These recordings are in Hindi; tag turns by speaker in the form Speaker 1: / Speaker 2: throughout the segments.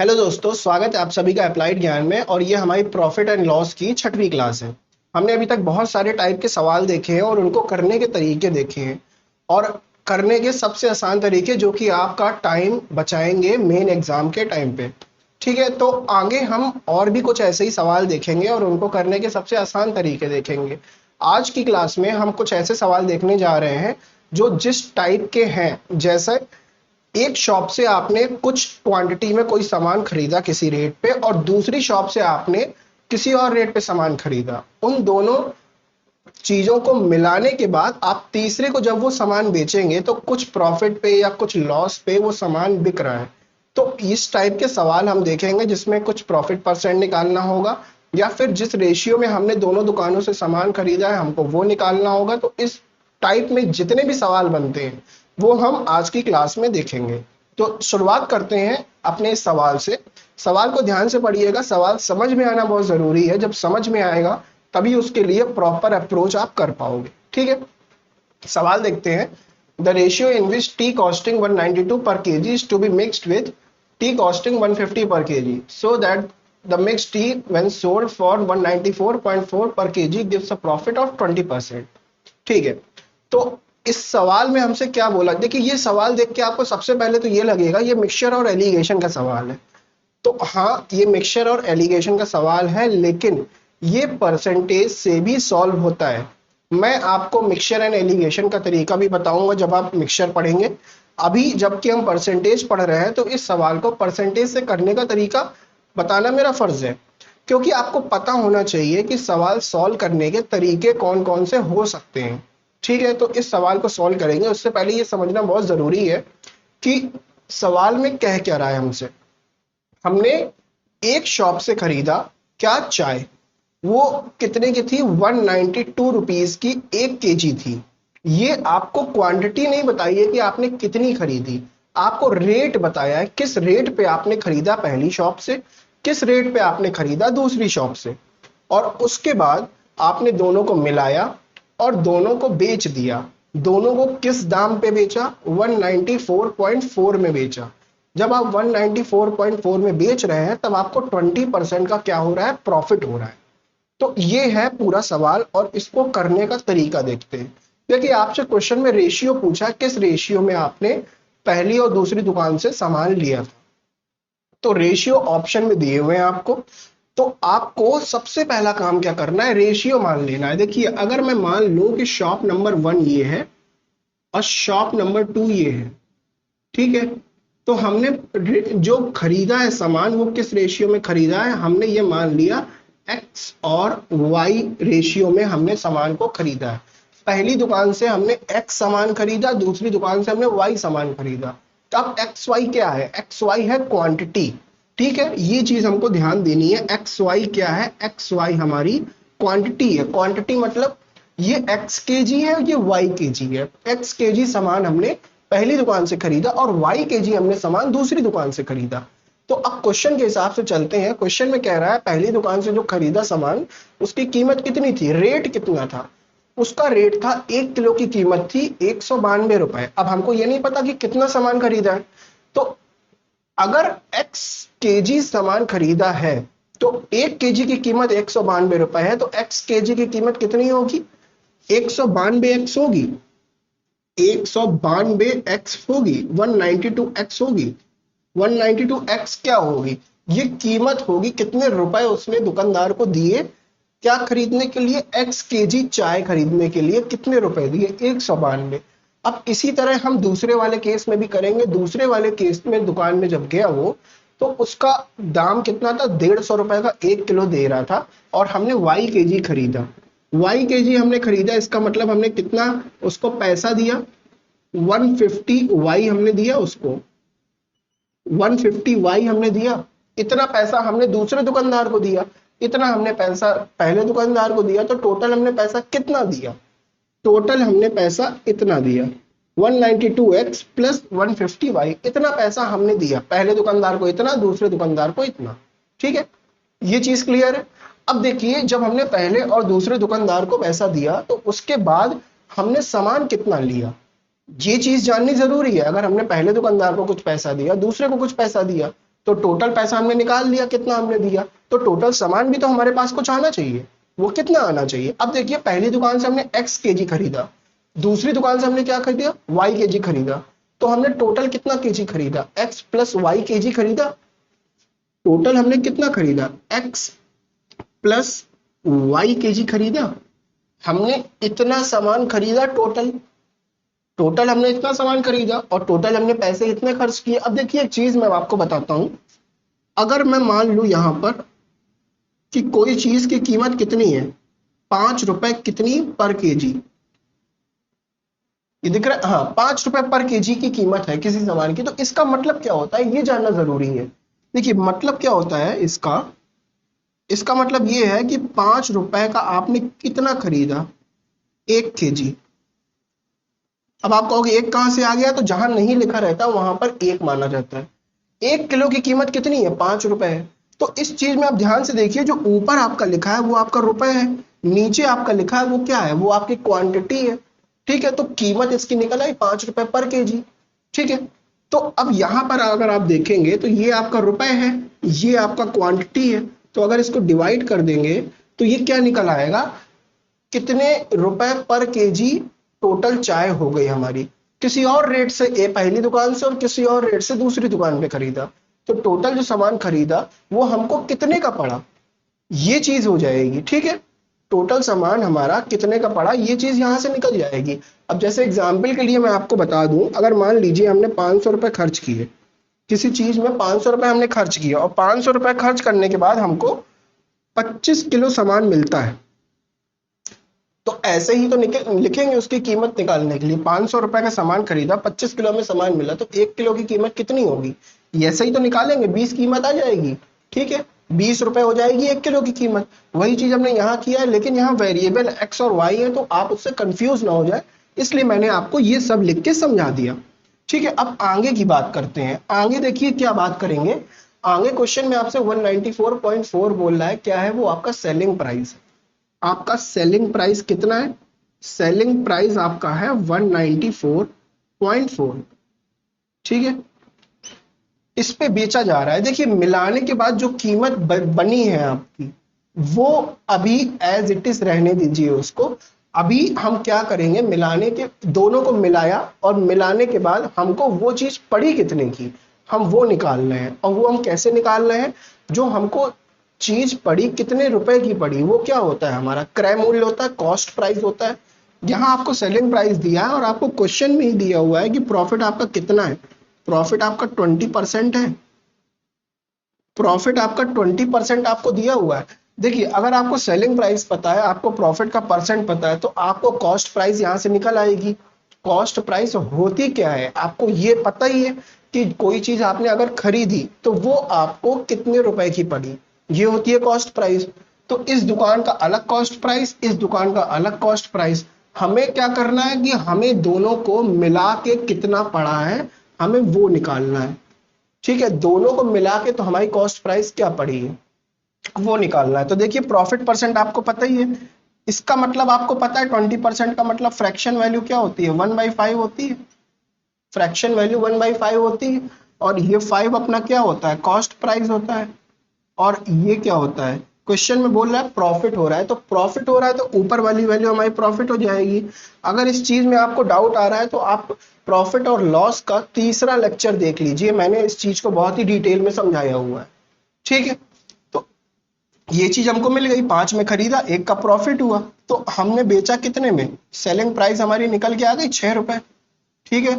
Speaker 1: हेलो दोस्तों, स्वागत है आप सभी का अप्लाइड ज्ञान में। और ये हमारी प्रॉफिट एंड लॉस की 6वीं क्लास है। हमने अभी तक बहुत सारे टाइप के सवाल देखे हैं और उनको करने के तरीके देखे हैं, और करने के सबसे आसान तरीके जो कि आपका टाइम बचाएंगे मेन एग्जाम के टाइम पे। ठीक है, तो आगे हम और भी कुछ ऐसे ही सवाल देखेंगे और उनको करने के सबसे आसान तरीके देखेंगे। आज की क्लास में हम कुछ ऐसे सवाल देखने जा रहे हैं जो जिस टाइप के हैं, जैसे एक शॉप से आपने कुछ क्वांटिटी में कोई सामान खरीदा किसी रेट पे, और दूसरी शॉप से आपने किसी और रेट पे सामान खरीदा। उन दोनों चीजों को मिलाने के बाद आप तीसरे को जब वो सामान बेचेंगे तो कुछ प्रॉफिट पे या कुछ लॉस पे वो सामान बिक रहा है। तो इस टाइप के सवाल हम देखेंगे जिसमें कुछ प्रॉफिट परसेंट निकालना होगा, या फिर जिस रेशियो में हमने दोनों दुकानों से सामान खरीदा है हमको वो निकालना होगा। तो इस टाइप में जितने भी सवाल बनते हैं वो हम आज की क्लास में देखेंगे। तो शुरुआत करते हैं अपने इस सवाल से। सवाल को ध्यान से पढ़िएगा, सवाल समझ में आना बहुत जरूरी है। जब समझ में आएगा तभी उसके लिए प्रॉपर अप्रोच आप कर पाओगे। ठीक है, सवाल देखते हैं। The ratio in which tea costing 192 per kg is to be mixed with tea costing 150 per kg so that the mixed tea when sold for 194.4 per kg gives a profit of 20%। ठीक है, तो इस सवाल में हमसे क्या बोला? देखिए, ये सवाल देख के आपको सबसे पहले तो ये लगेगा ये मिक्सचर और एलिगेशन का सवाल है। तो हाँ, ये मिक्सचर और एलिगेशन का सवाल है, लेकिन ये परसेंटेज से भी सॉल्व होता है। मैं आपको मिक्सचर एंड एलिगेशन का तरीका भी बताऊंगा जब आप मिक्सचर पढ़ेंगे। अभी जबकि हम परसेंटेज पढ़ रहे हैं तो इस सवाल को परसेंटेज से करने का तरीका बताना मेरा फर्ज है, क्योंकि आपको पता होना चाहिए कि सवाल सॉल्व करने के तरीके कौन कौन से हो सकते हैं। ठीक है, तो इस सवाल को सॉल्व करेंगे उससे पहले ये समझना बहुत जरूरी है कि सवाल में कह क्या रहा है हमसे। हमने एक शॉप से खरीदा क्या चाय, वो कितने की थी? 192 रुपीज की 1 केजी थी। ये आपको क्वांटिटी नहीं बताई है कि आपने कितनी खरीदी, आपको रेट बताया है किस रेट पे आपने खरीदा पहली शॉप से, किस रेट पे आपने खरीदा दूसरी शॉप से, और उसके बाद आपने दोनों को मिलाया और दोनों को बेच दिया। दोनों को किस दाम पे बेचा? 194.4 में बेचा। जब आप 194.4 में बेच रहे हैं तब आपको 20% का क्या हो रहा है? प्रॉफिट हो रहा है। तो ये है पूरा सवाल, और इसको करने का तरीका देखते हैं। देखिए, आपसे क्वेश्चन में रेशियो पूछा, किस रेशियो में आपने पहली और दूसरी दुकान से सामान लिया था। तो रेशियो ऑप्शन में दिए हुए हैं आपको। तो आपको सबसे पहला काम क्या करना है? रेशियो मान लेना है। देखिए, अगर मैं मान लूं कि शॉप नंबर 1 ये है और शॉप नंबर 2 ये है, ठीक है, तो हमने जो खरीदा है सामान वो किस रेशियो में खरीदा है? हमने ये मान लिया एक्स और वाई रेशियो में हमने सामान को खरीदा है। पहली दुकान से हमने एक्स सामान खरीदा, दूसरी दुकान से हमने वाई सामान खरीदा। तो अब एक्स वाई क्या है? एक्स वाई है क्वांटिटी। ठीक है, ये चीज हमको ध्यान देनी है। एक्स वाई क्या है? एक्स वाई हमारी क्वांटिटी है। क्वांटिटी मतलब ये एक्स केजी है, ये वाई केजी है। एक्स केजी सामान हमने पहली दुकान से खरीदा और वाई केजी हमने सामान दूसरी दुकान से खरीदा। तो अब क्वेश्चन के हिसाब से चलते हैं। क्वेश्चन में कह रहा है पहली दुकान से जो खरीदा सामान उसकी कीमत कितनी थी, रेट कितना था? उसका रेट था 1 किलो की कीमत थी 192 रुपए। अब हमको ये नहीं पता कि कितना सामान खरीदा है। तो अगर एक्स केजी सामान खरीदा है तो 1 केजी की कीमत 192 रुपए है, तो एक्स केजी की कीमत कितनी होगी? 192 एक्स होगी, 192 एक्स होगी, 192 एक्स होगी। 192 एक्स क्या होगी? ये कीमत होगी कितने रुपए उसने दुकानदार को दिए क्या खरीदने के लिए? एक्स केजी चाय खरीदने के लिए कितने रुपए दिए? 192। अब इसी तरह हम दूसरे वाले केस में भी करेंगे। दूसरे वाले केस में दुकान में जब गया वो, तो उसका दाम कितना था? 150 रुपए का 1 किलो दे रहा था, और हमने वाई केजी खरीदा। वाई केजी हमने खरीदा, इसका मतलब हमने कितना उसको पैसा दिया? 150 वाई हमने दिया उसको, 150 वाई हमने दिया। इतना पैसा हमने दूसरे दुकानदार को दिया, इतना हमने पैसा पहले दुकानदार को दिया। तो टोटल हमने पैसा कितना दिया? टोटल हमने पैसा इतना दिया, 192x प्लस 150y। इतना पैसा हमने दिया, पहले दुकानदार को इतना, दूसरे दुकानदार को इतना। ठीक है, ये चीज क्लियर है। अब देखिए, जब हमने पहले और दूसरे दुकानदार को पैसा दिया तो उसके बाद हमने सामान कितना लिया, ये चीज जाननी जरूरी है। अगर हमने पहले दुकानदार को कुछ पैसा दिया, दूसरे को कुछ पैसा दिया, तो टोटल पैसा हमने निकाल लिया, कितना हमने दिया, तो टोटल सामान भी तो हमारे पास कुछ आना चाहिए, वो कितना आना चाहिए। अब देखिए पहली दुकान से हमने x केजी खरीदा, दूसरी दुकान से हमने क्या खरीदा, y केजी खरीदा, तो हमने टोटल कितना केजी खरीदा, x प्लस वाई केजी खरीदा। टोटल हमने कितना खरीदा, x प्लस वाई केजी खरीदा। हमने इतना सामान खरीदा, टोटल टोटल हमने इतना सामान खरीदा और टोटल हमने पैसे इतने खर्च किए। अब देखिए एक चीज मैं आपको बताता हूं, अगर मैं मान लूं यहां पर कि कोई चीज की कीमत कितनी है, 5 रुपए कितनी पर केजी, ये दिख रहा है, हाँ 5 रुपए पर केजी की कीमत है किसी सामान की। तो इसका मतलब क्या होता है, ये जानना जरूरी है। देखिए मतलब क्या होता है इसका, इसका मतलब ये है कि 5 रुपए का आपने कितना खरीदा, 1 केजी। अब आप कहोगे एक कहां से आ गया, तो जहां नहीं लिखा रहता वहां पर एक माना जाता है। 1 किलो की कीमत कितनी है, 5 रुपए है। तो इस चीज में आप ध्यान से देखिए, जो ऊपर आपका लिखा है वो आपका रुपए है, नीचे आपका लिखा है वो क्या है, वो आपकी क्वांटिटी है। ठीक है, तो कीमत इसकी निकल आई 5 रुपए पर केजी। ठीक है, तो अब यहां पर अगर आप देखेंगे तो ये आपका रुपए है, ये आपका क्वांटिटी है। तो अगर इसको डिवाइड कर देंगे तो ये क्या निकल आएगा, कितने रुपए पर केजी टोटल चाय हो गई हमारी, किसी और रेट से पहली दुकान से और किसी और रेट से दूसरी दुकान पे खरीदा, तो टोटल जो सामान खरीदा वो हमको कितने का पड़ा, ये चीज हो जाएगी। ठीक है, टोटल सामान हमारा कितने का पड़ा, ये चीज यहां से निकल जाएगी। अब जैसे एग्जाम्पल के लिए मैं आपको बता दूं, अगर मान लीजिए हमने 500 रुपए खर्च किए, किसी चीज में 500 रुपए हमने खर्च किए और 500 रुपए खर्च करने के बाद हमको 25 किलो सामान मिलता है, तो ऐसे ही तो लिखेंगे उसकी कीमत निकालने के लिए, 500 रुपए का सामान खरीदा, 25 किलो में सामान मिला, तो 1 किलो की कीमत कितनी होगी, ऐसे ही तो निकालेंगे, 20 कीमत आ जाएगी। ठीक है, 20 रुपए हो जाएगी 1 किलो की कीमत। वही चीज हमने यहाँ किया है, लेकिन यहाँ वेरिएबल एक्स और वाई है, तो आप उससे कंफ्यूज ना हो जाए, इसलिए मैंने आपको ये सब लिख के समझा दिया। ठीक है, अब आगे की बात करते हैं। आगे देखिए क्या बात करेंगे, आगे क्वेश्चन में आपसे 194.4 बोल रहा है, क्या है वो, आपका सेलिंग प्राइस। आपका सेलिंग प्राइस कितना है, सेलिंग प्राइस आपका है 194.4। ठीक है, इस पे बेचा जा रहा है। देखिए मिलाने के बाद जो कीमत बनी है आपकी, वो अभी एज इट इज रहने दीजिए उसको। अभी हम क्या करेंगे, मिलाने के, दोनों को मिलाया और मिलाने के बाद हमको वो चीज पड़ी कितने की, हम वो निकाल रहे हैं। और वो हम कैसे निकाल रहे हैं, जो हमको चीज पड़ी कितने रुपए की पड़ी, वो क्या होता है, हमारा क्रय मूल्य होता है, कॉस्ट प्राइस होता है। यहाँ आपको सेलिंग प्राइस दिया है और आपको क्वेश्चन में ही दिया हुआ है कि प्रॉफिट आपका कितना है, प्रॉफिट आपका 20% है, प्रॉफिट आपका 20% आपको दिया हुआ है। देखिए अगर आपको सेलिंग प्राइस पता है, आपको प्रॉफिट का परसेंट पता है, तो आपको कॉस्ट प्राइस यहाँ से निकल आएगी। कॉस्ट प्राइस होती क्या है, आपको ये पता ही है कि कोई चीज आपने अगर खरीदी तो वो आपको कितने रुपए की पड़ी, ये होती है कॉस्ट प्राइस। तो इस दुकान का अलग कॉस्ट प्राइस, इस दुकान का अलग कॉस्ट प्राइस। हमें क्या करना है कि हमें दोनों को मिला के कितना पड़ा है, हमें वो निकालना है। ठीक है, दोनों को मिला के तो हमारी कॉस्ट प्राइस क्या पड़ी है वो निकालना है। तो देखिए प्रॉफिट परसेंट आपको पता ही है, इसका मतलब आपको पता है 20% का मतलब फ्रैक्शन वैल्यू क्या होती है, 1/5 होती है, फ्रैक्शन वैल्यू 1/5 होती है। और ये 5 अपना क्या होता है, कॉस्ट प्राइस होता है। और ये क्या होता है, क्वेश्चन में बोल रहा है प्रॉफिट हो रहा है, तो प्रॉफिट हो रहा है तो ऊपर वाली वैल्यू हमारी प्रॉफिट हो जाएगी। अगर इस चीज में आपको डाउट आ रहा है तो आप प्रॉफिट और लॉस का तीसरा लेक्चर देख लीजिए, मैंने इस चीज को बहुत ही डिटेल में समझाया हुआ है। ठीक है, तो ये चीज हमको मिल गई, 5 में खरीदा, 1 का प्रॉफिट हुआ, तो हमने बेचा कितने में, सेलिंग प्राइस हमारी निकल के आ गई 6 रुपए। ठीक है,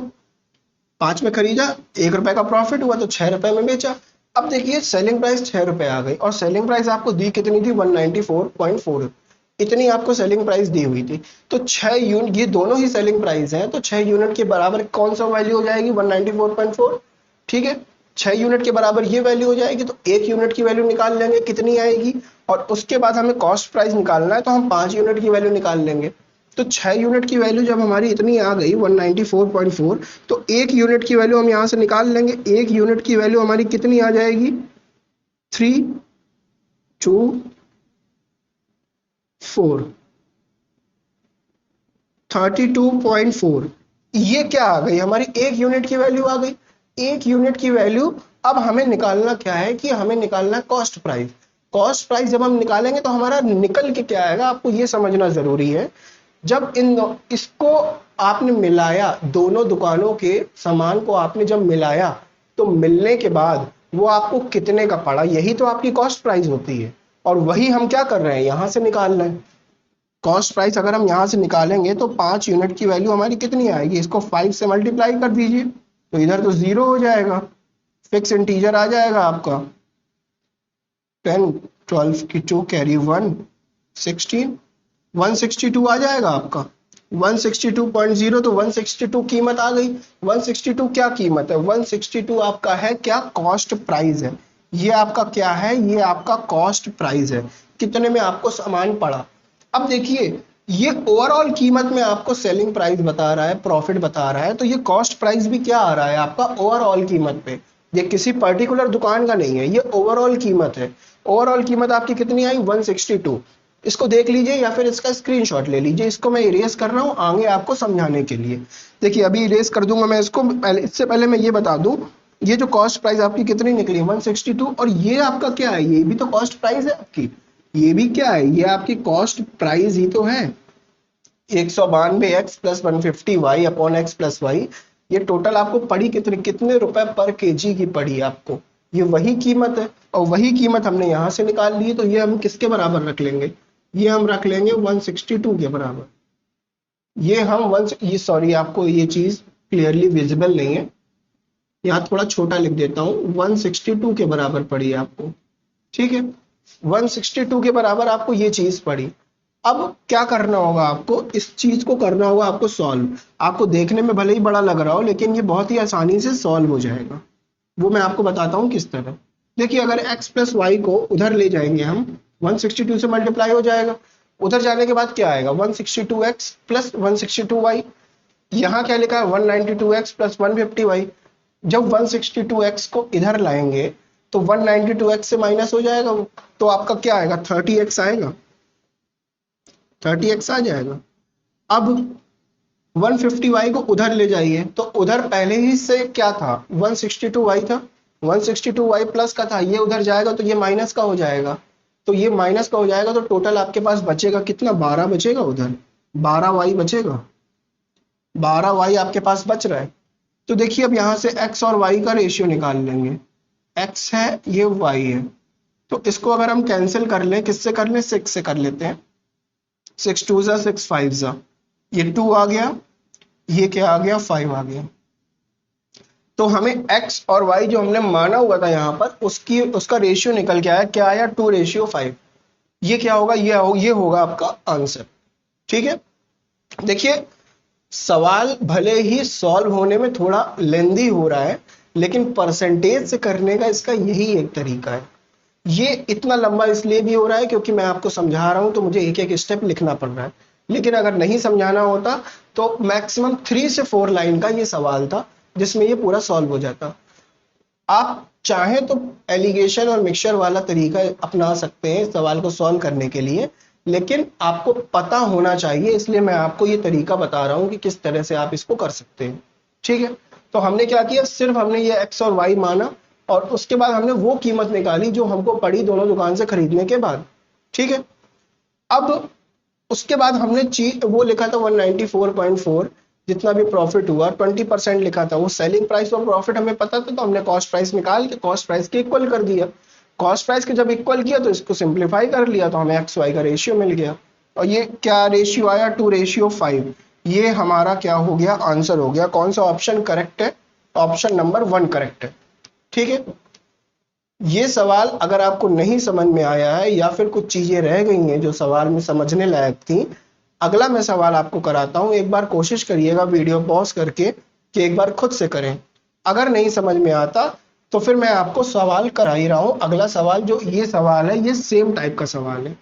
Speaker 1: 5 में खरीदा, 1 रुपए का प्रॉफिट हुआ, तो 6 रुपए में बेचा। अब देखिए सेलिंग प्राइस 6 रुपए आ गई और सेलिंग प्राइस आपको दी कितनी थी, 194.4, इतनी आपको सेलिंग प्राइस दी हुई थी। तो 6 यूनिट, ये दोनों ही सेलिंग प्राइस है, तो 6 यूनिट के बराबर कौन सा वैल्यू हो जाएगी, 194.4। ठीक है, 6 यूनिट के बराबर ये वैल्यू हो जाएगी, तो 1 यूनिट की वैल्यू निकाल लेंगे कितनी आएगी, और उसके बाद हमें कॉस्ट प्राइस निकालना है, तो हम 5 यूनिट की वैल्यू निकाल लेंगे। तो 6 यूनिट की वैल्यू जब हमारी इतनी आ गई 194.4, तो 1 यूनिट की वैल्यू हम यहाँ से निकाल लेंगे। 1 यूनिट की वैल्यू हमारी कितनी आ जाएगी, 3, 2, 4, 32.4। ये क्या आ गई, हमारी 1 यूनिट की वैल्यू आ गई। 1 यूनिट की वैल्यू अब हमें निकालना क्या है कि हमें निकालना है कॉस्ट प्राइस। कॉस्ट प्राइस जब हम निकालेंगे तो हमारा निकल के क्या आएगा, आपको ये समझना जरूरी है। जब इसको आपने मिलाया, दोनों दुकानों के सामान को आपने जब मिलाया, तो मिलने के बाद वो आपको कितने का पड़ा, यही तो आपकी कॉस्ट प्राइस होती है। और वही हम क्या कर रहे हैं, यहां से निकाल रहे हैं। कॉस्ट प्राइस अगर हम यहां से निकालेंगे तो 5 यूनिट की वैल्यू हमारी कितनी आएगी, इसको 5 से मल्टीप्लाई कर दीजिए, तो इधर तो 0 हो जाएगा, फिक्स इंटीजर आ जाएगा आपका। 10 12 की 2 कैरी 1 16 162 आ जाएगा आपका। 162.0, तो 162 कीमत आ गई। 162 क्या कीमत है, 162 आपका है क्या, कॉस्ट प्राइस है। ये आपका क्या है, ये आपका कॉस्ट प्राइस है, कितने में आपको सामान पड़ा। अब देखिए, ये ओवरऑल कीमत में आपको सेलिंग प्राइस बता रहा है, प्रॉफिट बता रहा है, तो ये कॉस्ट प्राइस भी क्या आ रहा है आपका, ओवरऑल कीमत पे। ये किसी पर्टिकुलर दुकान का नहीं है, ये ओवरऑल कीमत है। ओवरऑल कीमत आपकी कितनी आई, 162। इसको देख लीजिए या फिर इसका स्क्रीनशॉट ले लीजिए। इसको मैं इरेज कर रहा हूँ आगे आपको समझाने के लिए। देखिए अभी इरेज कर दूंगा मैं इसको। इससे पहले मैं ये बता दूं, ये जो कॉस्ट प्राइस आपकी कितनी निकली, 162, और ये आपका क्या है, ये भी तो कॉस्ट प्राइस है आपकी। ये भी क्या है, ये आपकी कॉस्ट प्राइस ही तो है। 192x plus 150y upon x plus y, ये टोटल आपको पड़ी कितने कितने रुपए पर केजी की पड़ी आपको, ये वही कीमत है। और वही कीमत हमने यहां से निकाल ली, तो ये हम किसके बराबर रख लेंगे, ये हम रख लेंगे 162 के बराबर। ये हम ये सॉरी, आपको ये चीज क्लियरली विजिबल नहीं है, यहाँ थोड़ा छोटा लिख देता हूँ। 162 के बराबर पड़ी आपको, ठीक है। 162 के बराबर आपको ये चीज पड़ी। अब क्या करना होगा आपको, इस चीज को करना होगा आपको सॉल्व। आपको देखने में भले ही बड़ा लग रहा हो, लेकिन ये बहुत ही आसानी से सॉल्व हो जाएगा। वो मैं आपको बताता हूँ किस तरह। देखिए अगर x प्लस वाई को उधर ले जाएंगे हम, 162 से मल्टीप्लाई हो जाएगा। उधर जाने के बाद क्या आएगा, 162x प्लस 162y। यहाँ क्या लिखा है, 192x प्लस 150y। जब 162x को इधर लाएंगे तो 192x से माइनस हो जाएगा वो, तो आपका क्या आएगा, 30x आएगा, 30x आ जाएगा। अब 150y को उधर ले जाइए, तो उधर पहले ही से क्या था, 162y था, 162y प्लस का था, ये उधर जाएगा तो ये माइनस का हो जाएगा, तो ये माइनस का हो जाएगा, तो टोटल आपके पास बचेगा कितना, 12 बचेगा उधर, 12y बचेगा, 12y आपके पास बच रहा है। तो देखिए अब यहाँ से x और y का रेशियो निकाल लेंगे। x है, ये y है, तो इसको अगर हम कैंसिल कर लें, किससे कर लें, 6 से कर लेते हैं। 6 2 जा 6 5 जा, ये 2 आ गया, ये क्या आ गया, 5 आ गया। तो हमें x और y जो हमने माना हुआ था यहाँ पर, उसका रेशियो निकल के आया, क्या आया, 2:5। ये क्या होगा, ये होगा आपका आंसर, ठीक है। देखिए सवाल भले ही सॉल्व होने में थोड़ा लेंदी हो रहा है, लेकिन परसेंटेज से करने का इसका यही एक तरीका है। ये इतना लंबा इसलिए भी हो रहा है क्योंकि मैं आपको समझा रहा हूं, तो मुझे एक एक स्टेप लिखना पड़ रहा है। लेकिन अगर नहीं समझाना होता तो मैक्सिमम 3 से 4 लाइन का ये सवाल था, जिसमें ये पूरा सॉल्व हो जाता। आप चाहें तो एलिगेशन और मिक्सचर वाला तरीका अपना सकते हैं सवाल को सॉल्व करने के लिए, लेकिन आपको पता होना चाहिए, इसलिए मैं आपको ये तरीका बता रहा हूं कि किस तरह से आप इसको कर सकते हैं, ठीक है। तो हमने क्या किया, सिर्फ हमने ये x और y माना, और उसके बाद हमने वो कीमत निकाली जो हमको पड़ी दोनों दुकान से खरीदने के बाद, ठीक है। अब उसके बाद हमने वो लिखा था 194.4, जितना भी प्रॉफिट हुआ 20% लिखा था, वो सेलिंग प्राइस और प्रॉफिट हमें पता था, तो हमने कॉस्ट प्राइस निकाल के कॉस्ट प्राइस के इक्वल कर दिया। कॉस्ट प्राइस के जब इक्वल किया तो इसको सिंप्लीफाई कर लिया, तो हमें एक्स वाई का रेशियो मिल गया। और ये क्या रेशियो आया, 2:5। ये हमारा क्या हो गया, आंसर हो गया। कौन सा ऑप्शन करेक्ट है, ऑप्शन नंबर 1 करेक्ट है, ठीक है। ये सवाल अगर आपको नहीं समझ में आया है या फिर कुछ चीजें रह गई हैं जो सवाल में समझने लायक थी, अगला मैं सवाल आपको कराता हूं, एक बार कोशिश करिएगा वीडियो पॉज करके कि एक बार खुद से करें। अगर नहीं समझ में आता तो फिर मैं आपको सवाल करा ही रहा हूं। अगला सवाल जो ये सवाल है, ये सेम टाइप का सवाल है।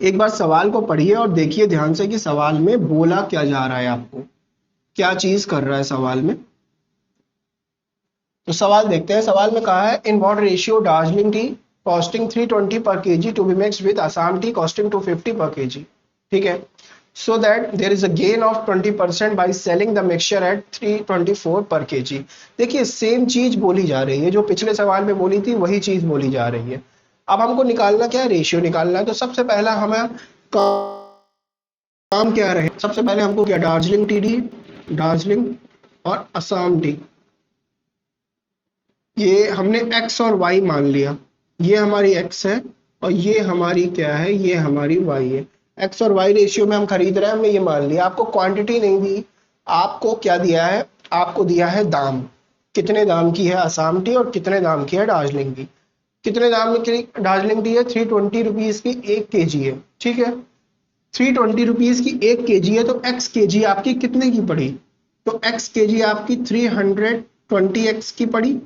Speaker 1: एक बार सवाल को पढ़िए और देखिए ध्यान से कि सवाल में बोला क्या जा रहा है, आपको क्या चीज कर रहा है सवाल में। तो सवाल देखते हैं। सवाल में कहा है, in what ratio Darjeeling tea costing 320 per kg to be mixed with Assam tea costing 250 per KG, ठीक है। so that there is a gain of 20% by selling the mixture at 324 per kg। देखिए सेम चीज बोली जा रही है, जो पिछले सवाल में बोली थी वही चीज बोली जा रही है। अब हमको निकालना क्या है, रेशियो निकालना है। तो सबसे पहला हमें काम क्या रहे, सबसे पहले हमको क्या, दार्जिलिंग टीडी, दार्जिलिंग और असम टी, ये हमने x और y मान लिया। ये हमारी x है और ये हमारी क्या है, ये हमारी y है। x और y रेशियो में हम खरीद रहे हैं, हमने ये मान लिया। आपको क्वांटिटी नहीं दी, आपको क्या दिया है, आपको दिया है दाम। कितने दाम की है असम टी और कितने दाम की है दार्जिलिंग की। कितने दाम की दार्जिलिंग टी है, 320 रुपीज की 1 kg है, ठीक है। 320 रुपीज की 1 kg है, तो x kg आपकी कितने की पड़ी, तो x kg आपकी 320x की पड़ी।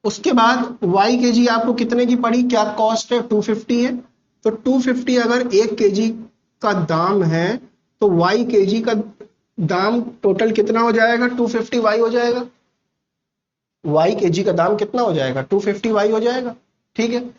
Speaker 1: उसके बाद y kg आपको कितने की पड़ी, क्या कॉस्ट है, 250 है। तो 250 अगर 1 kg का दाम है तो y kg का दाम टोटल कितना हो जाएगा, 250 y हो जाएगा। y kg का दाम कितना हो जाएगा, 250 y हो जाएगा, ठीक है।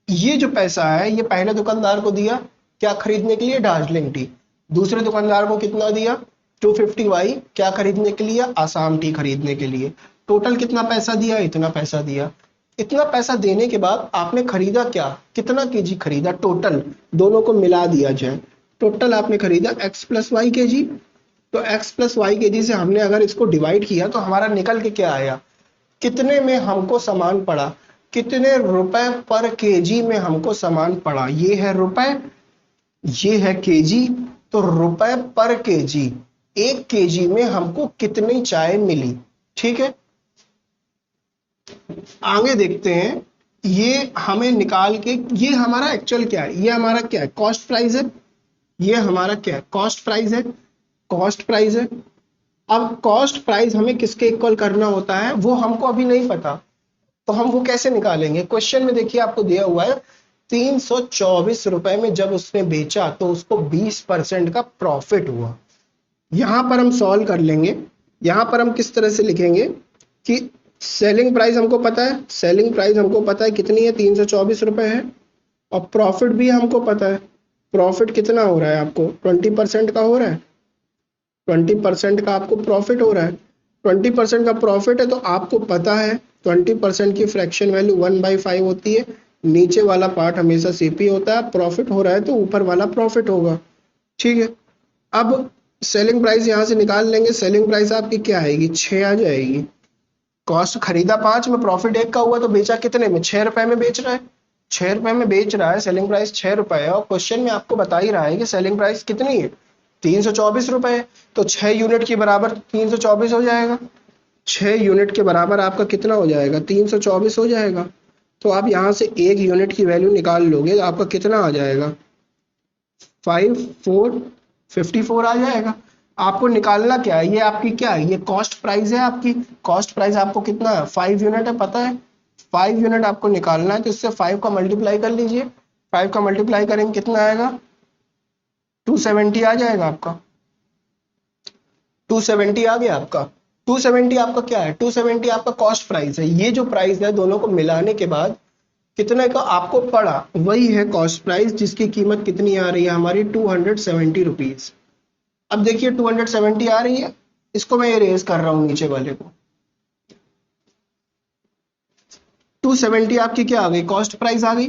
Speaker 1: ये जो पैसा है ये पहले दुकानदार को दिया क्या खरीदने के लिए, दार्जिलिंग टी। दूसरे दुकानदार को कितना दिया, 250 y, क्या खरीदने के लिए, असम टी खरीदने के लिए। टोटल कितना पैसा दिया, इतना पैसा दिया। इतना पैसा देने के बाद आपने खरीदा क्या, कितना केजी खरीदा, टोटल दोनों को मिला दिया जाए। टोटल आपने खरीदा x प्लस वाई के जी। तो x प्लस वाई के जी से हमने अगर इसको डिवाइड किया तो हमारा निकल के क्या आया, कितने में हमको सामान पड़ा, कितने रुपए पर केजी में हमको सामान पड़ा। ये है रुपए, ये है केजी, तो रुपए पर केजी, 1 केजी में हमको कितनी चाय मिली, ठीक है। आगे देखते हैं, ये हमें निकाल के, ये हमारा एक्चुअल क्या है, ये हमारा क्या है, कॉस्ट प्राइस है। ये हमारा क्या है, कॉस्ट प्राइस है, कॉस्ट प्राइस है। अब कॉस्ट प्राइस हमें किसके इक्वल करना होता है वो हमको अभी नहीं पता, तो हम वो कैसे निकालेंगे। क्वेश्चन में देखिए आपको दिया हुआ है 324 रुपए में जब उसने बेचा तो उसको 20% का प्रॉफिट हुआ। यहां पर हम सॉल्व कर लेंगे। यहां पर हम किस तरह से लिखेंगे कि सेलिंग प्राइस हमको पता है, सेलिंग प्राइस हमको पता है कितनी है, 324 रुपए है। और प्रॉफिट भी हमको पता है, प्रॉफिट कितना हो रहा है आपको, 20% का हो रहा है। 20% का आपको प्रॉफिट हो रहा है, 20% का प्रॉफिट है। तो आपको पता है 20% की फ्रैक्शन वैल्यू 1/5 होती है। नीचे वाला पार्ट हमेशा सीपी होता है। प्रॉफिट हो रहा है तो ऊपर वाला प्रॉफिट होगा, ठीक है। अब सेलिंग प्राइस यहां से निकाल लेंगे। सेलिंग प्राइस आपकी क्या आएगी, 6 आ जाएगी। कॉस्ट खरीदा 5 में, प्रॉफिट 1 का हुआ, तो बेचा कितने में, 6 रुपए में बेच रहा है। 6 रुपए में बेच रहा है, सेलिंग प्राइस 6 रुपए है। और क्वेश्चन में आपको बता ही रहा है कि सेलिंग प्राइस कितनी है, 324 रुपए। तो 6 यूनिट के बराबर 324 हो जाएगा। 6 यूनिट के बराबर आपका कितना हो जाएगा, 324 हो जाएगा। तो आप यहाँ से 1 यूनिट की वैल्यू निकाल लोगे तो आपका कितना आ जाएगा, 5454 आ जाएगा। आपको निकालना क्या है, ये आपकी क्या है, ये कॉस्ट प्राइस है आपकी। कॉस्ट प्राइस आपको कितना है, 5 यूनिट है, पता है 5 यूनिट आपको निकालना है। तो इससे 5 का मल्टीप्लाई कर लीजिए। 5 का मल्टीप्लाई करेंगे कितना आएगा, 270 आ जाएगा आपका। 270 आ गया आपका। 270 आपका क्या है, 270 आपका कॉस्ट प्राइस है। ये जो प्राइस है दोनों को मिलाने के बाद कितने का आपको पड़ा, वही है कॉस्ट प्राइस, जिसकी कीमत कितनी आ रही है हमारी, 270 रुपीज। अब देखिए 270 आ रही है, इसको मैं इरेज कर रहा हूं नीचे वाले को। 270 आपकी क्या आ गई, कॉस्ट प्राइस आ गई,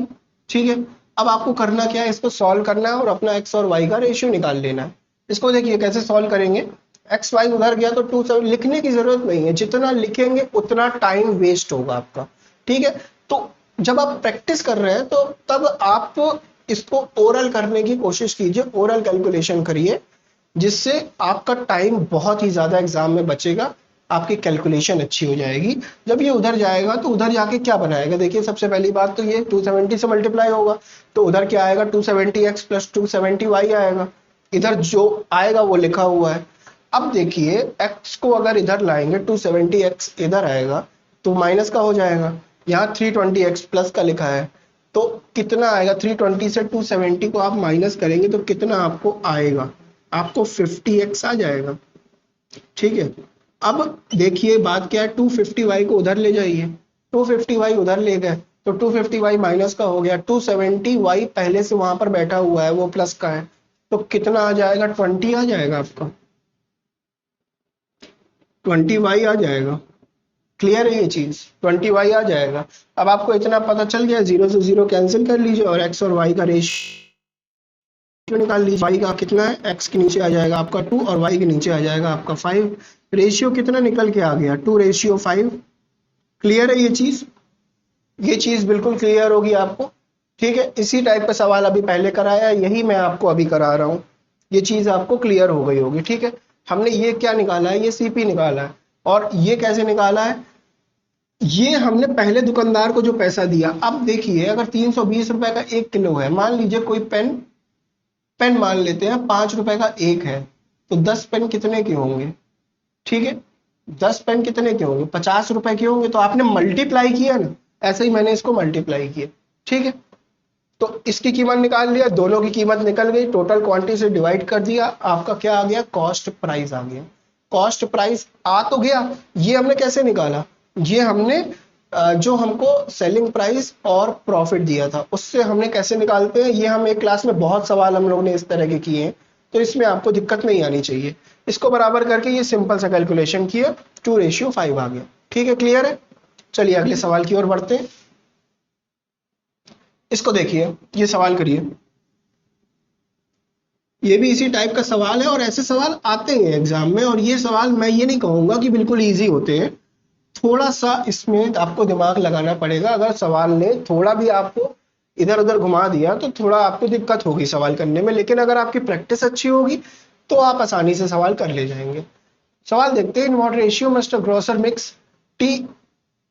Speaker 1: ठीक है। अब आपको करना क्या है, इसको सॉल्व करना है और अपना एक्स और वाई का रेशियो निकाल लेना है। इसको देखिए कैसे सॉल्व करेंगे। एक्स वाई उधर गया तो 270 लिखने की जरूरत नहीं है, जितना लिखेंगे उतना टाइम वेस्ट होगा आपका, ठीक है। तो जब आप प्रैक्टिस कर रहे हैं तो तब आप इसको ओरल करने की कोशिश कीजिए, ओरल कैलकुलेशन करिए, जिससे आपका टाइम बहुत ही ज्यादा एग्जाम में बचेगा, आपकी कैलकुलेशन अच्छी हो जाएगी। जब ये उधर जाएगा तो उधर जाके क्या बनाएगा, देखिए सबसे पहली बात तो ये 270 से मल्टीप्लाई होगा, तो उधर क्या आएगा, 270x प्लस 270y आएगा। इधर जो आएगा वो लिखा हुआ है। अब देखिए x को अगर इधर लाएंगे, 270x इधर आएगा तो माइनस का हो जाएगा। यहाँ 320x प्लस का लिखा है, तो कितना आएगा, 320 से 270 को आप माइनस करेंगे तो कितना आपको आएगा, आपको 50x आ जाएगा, ठीक है। अब देखिए बात क्या है, 250y को उधर ले जाइए, 250y उधर ले गए तो 250y माइनस का हो गया, 270y पहले से वहां पर बैठा हुआ है, वो प्लस का है, तो कितना आ जाएगा, 20 आ जाएगा आपका, 20y आ जाएगा। क्लियर है ये चीज, 20y आ जाएगा। अब आपको इतना पता चल गया, जीरो से जीरो कैंसिल कर लीजिए और x और y का रेशियो निकाल लीजिए। y का कितना है, x के नीचे आ जाएगा आपका 2 और y के नीचे आ जाएगा आपका 5। रेशियो कितना निकल के आ गया, 2:5। क्लियर है ये चीज बिल्कुल क्लियर होगी आपको। ठीक है, इसी टाइप का सवाल अभी पहले कराया, यही मैं आपको अभी करा रहा हूँ, ये चीज आपको क्लियर हो गई होगी। ठीक है, हमने ये क्या निकाला है, ये सीपी निकाला है। और ये कैसे निकाला है, ये हमने पहले दुकानदार को जो पैसा दिया। अब देखिए, अगर 320 रुपए का 1 किलो है, मान लीजिए कोई पेन पेन मान लेते हैं 5 रुपए का एक है, तो 10 पेन कितने के होंगे, ठीक है, 10 पेन कितने के होंगे, 50 रुपए के होंगे। तो आपने मल्टीप्लाई किया ना, ऐसे ही मैंने इसको मल्टीप्लाई किया। ठीक है, तो इसकी कीमत निकाल लिया, दोनों की कीमत निकल गई, टोटल क्वांटिटी से डिवाइड कर दिया, आपका क्या आ गया, कॉस्ट प्राइस आ गया। कॉस्ट प्राइस आ तो गया, ये हमने कैसे निकाला, ये हमने जो हमको सेलिंग प्राइस और प्रॉफिट दिया था उससे हमने कैसे निकालते हैं, ये हम एक क्लास में बहुत सवाल हम लोग ने इस तरह के किए हैं, तो इसमें आपको दिक्कत नहीं आनी चाहिए। इसको बराबर करके ये सिंपल सा कैलकुलेशन किया, 2:5 आ गया। ठीक है, क्लियर है। चलिए अगले सवाल की ओर बढ़ते हैं। इसको देखिए, ये सवाल करिए, ये भी इसी टाइप का सवाल है और ऐसे सवाल आते हैं एग्जाम में। और ये सवाल मैं ये नहीं कहूंगा कि बिल्कुल इजी होते हैं, थोड़ा सा इसमें आपको दिमाग लगाना पड़ेगा। अगर सवाल ने थोड़ा भी आपको इधर उधर घुमा दिया तो थोड़ा आपको दिक्कत होगी सवाल करने में, लेकिन अगर आपकी प्रैक्टिस अच्छी होगी तो आप आसानी से सवाल कर ले जाएंगे। सवाल देखते हैं, in what ratio must a grocer mix tea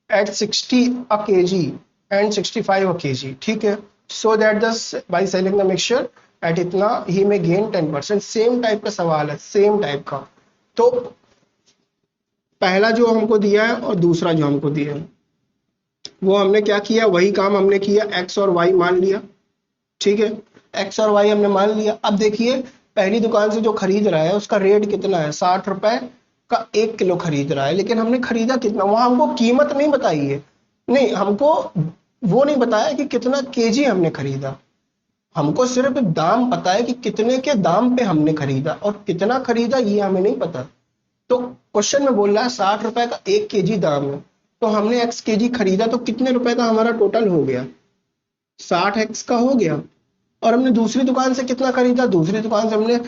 Speaker 1: at 60 a kg and 65 a kg, ठीक है, so that the by selling the mixture at इतना ही में गेन 10%। सेम टाइप का सवाल है, सेम टाइप का। तो पहला जो हमको दिया है और दूसरा जो हमको दिया है, वो हमने क्या किया, वही काम हमने किया, एक्स और वाई मान लिया। ठीक है, एक्स और वाई हमने मान लिया। अब देखिए, पहली दुकान से जो खरीद रहा है उसका रेट कितना है, 60 रुपए का 1 किलो खरीद रहा है, लेकिन हमने खरीदा कितना, वहां हमको कीमत नहीं बताई है, नहीं हमको वो नहीं बताया कि कितना केजी हमने खरीदा, हमको सिर्फ दाम पता है कि कितने के दाम पे हमने खरीदा, और कितना खरीदा ये हमें नहीं पता। तो क्वेश्चन में बोल रहा है 60 रुपए का 1 केजी दाम है, तो हमने एक्स केजी खरीदा, तो कितने रुपए का हमारा टोटल हो गया, 60 एक्स का हो गया। और हमने दूसरी दुकान से कितना खरीदा, दूसरी दुकान से हमने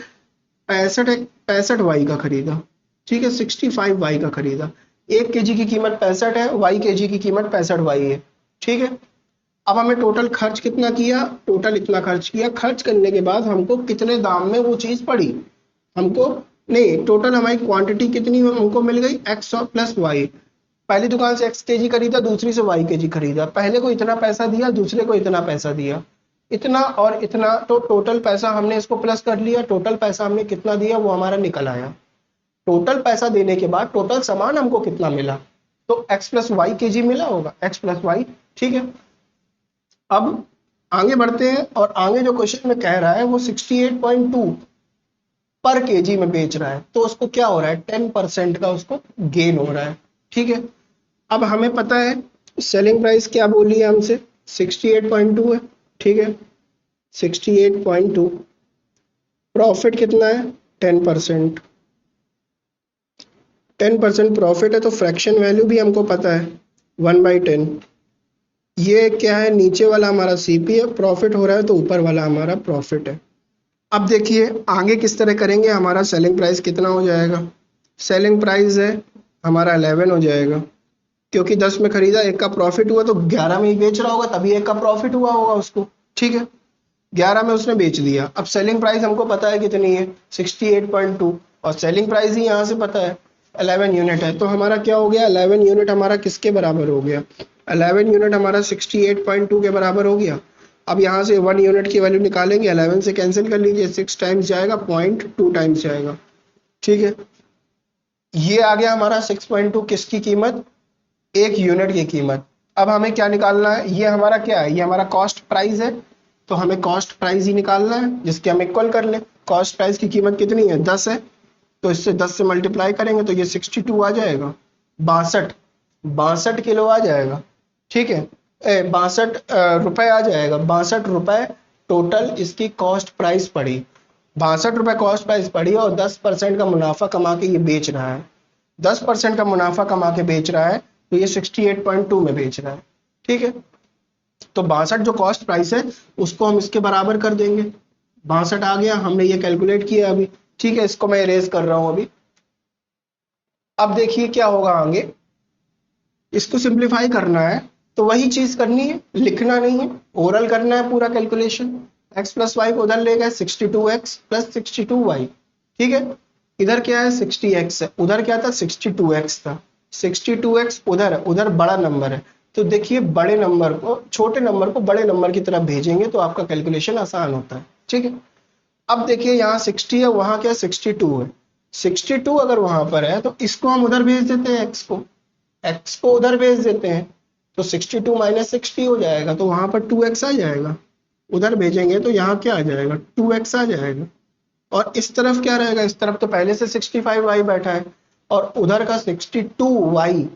Speaker 1: 65 वाई का खरीदा। ठीक है, 65 वाई का खरीदा। 1 केजी की कीमत 65 है, वाई केजी की कीमत 65 वाई है। ठीक है, अब हमें टोटल खर्च कितना किया, टोटल इतना खर्च किया। खर्च करने के बाद हमको कितने दाम में वो चीज पड़ी, हमको नहीं, टोटल हमारी क्वांटिटी कितनी हमको मिल गई, एक्स और प्लस वाई। पहली दुकान से एक्स केजी खरीदा, दूसरी से वाई केजी खरीदा, पहले को इतना पैसा दिया, दूसरे को इतना पैसा दिया, इतना और इतना, तो टोटल पैसा हमने इसको प्लस कर लिया। टोटल पैसा हमने कितना दिया वो हमारा निकल आया। टोटल पैसा देने के बाद टोटल सामान हमको कितना मिला, तो एक्स प्लस वाई केजी मिला होगा, एक्स प्लस वाई। ठीक है, अब आगे बढ़ते हैं, और आगे जो क्वेश्चन में कह रहा है वो 68.2 पर केजी में बेच रहा है, तो उसको क्या हो रहा है, 10% का उसको गेन हो रहा है। ठीक है, अब हमें पता है सेलिंग प्राइस क्या बोली है हमसे, 68.2 है। ठीक है, 68.2, प्रॉफिट कितना है, 10%। 10% प्रॉफिट है, तो फ्रैक्शन वैल्यू भी हमको पता है 1/10। ये क्या है, नीचे वाला हमारा सीपी है, प्रॉफिट हो रहा है तो ऊपर वाला हमारा प्रॉफिट है। अब देखिए आगे किस तरह करेंगे, हमारा सेलिंग प्राइस कितना हो जाएगा, सेलिंग प्राइस है हमारा 11 हो जाएगा, क्योंकि 10 में खरीदा, एक का प्रॉफिट हुआ, तो 11 में ही बेच रहा होगा, तभी एक का प्रॉफिट हुआ होगा उसको। ठीक है, 11 में उसने बेच दिया। अब सेलिंग प्राइस हमको पता है कितनी है, 68.2, और सेलिंग प्राइस ही यहाँ से पता है 11 यूनिट है, तो हमारा क्या हो गया, 11 यूनिट हमारा किसके बराबर हो गया, 11 यूनिट हमारा 68.2 के बराबर हो गया। अब यहाँ से 1 यूनिट की वैल्यू निकालेंगे, 11 से कैंसिल कर लीजिए, 6 टाइम्स जाएगा, 0.2 टाइम्स जाएगा। ठीक है, ये आ गया हमारा 6.2 किसकी कीमत, 1 यूनिट की कीमत। अब हमें क्या निकालना है, ये हमारा क्या है, ये हमारा कॉस्ट प्राइस है, तो हमें कॉस्ट प्राइस ही निकालना है, जिसके हम इक्वल कर लें। कॉस्ट प्राइस की कीमत कितनी है, 10 है, तो इससे 10 से मल्टीप्लाई करेंगे तो ये 62 आ जाएगा, 62 किलो आ जाएगा। ठीक है, 62 रुपए आ जाएगा। 62 रुपए टोटल इसकी कॉस्ट प्राइस पड़ी। 62 रुपए कॉस्ट प्राइस पड़ी और 10% का मुनाफा कमा के ये बेच रहा है। 10% का मुनाफा कमा के बेच रहा है, तो ये 68.2 में बेच रहा है। ठीक है, तो 62 जो कॉस्ट प्राइस है उसको हम इसके बराबर कर देंगे। 62 आ गया, हमने ये कैलकुलेट किया अभी। ठीक है, इसको मैं इरेज कर रहा हूं अभी। अब देखिए क्या होगा आगे, इसको सिंप्लीफाई करना है तो वही चीज करनी है, लिखना नहीं है, ओरल करना है पूरा कैलकुलेशन। x प्लस वाई को उधर ले गए, 62x प्लस 62y। ठीक है, इधर क्या है 60x है, उधर क्या था 62x था। 62x उधर है, उधर बड़ा नंबर है, तो देखिए बड़े नंबर को, छोटे नंबर को बड़े नंबर की तरफ भेजेंगे तो आपका कैलकुलेशन आसान होता है। ठीक है, अब देखिए यहाँ 60 है, वहां क्या 62 है। 62 अगर वहां पर है तो इसको हम उधर भेज देते हैं, x को उधर भेज देते हैं, तो 62 माइनस 60 हो जाएगा, तो वहां पर 2x आ जाएगा। उधर भेजेंगे तो यहाँ क्या आ जाएगा 2x आ जाएगा। और इस तरफ क्या रहेगा, इस तरफ तो पहले से 65y बैठा है और उधर का 62y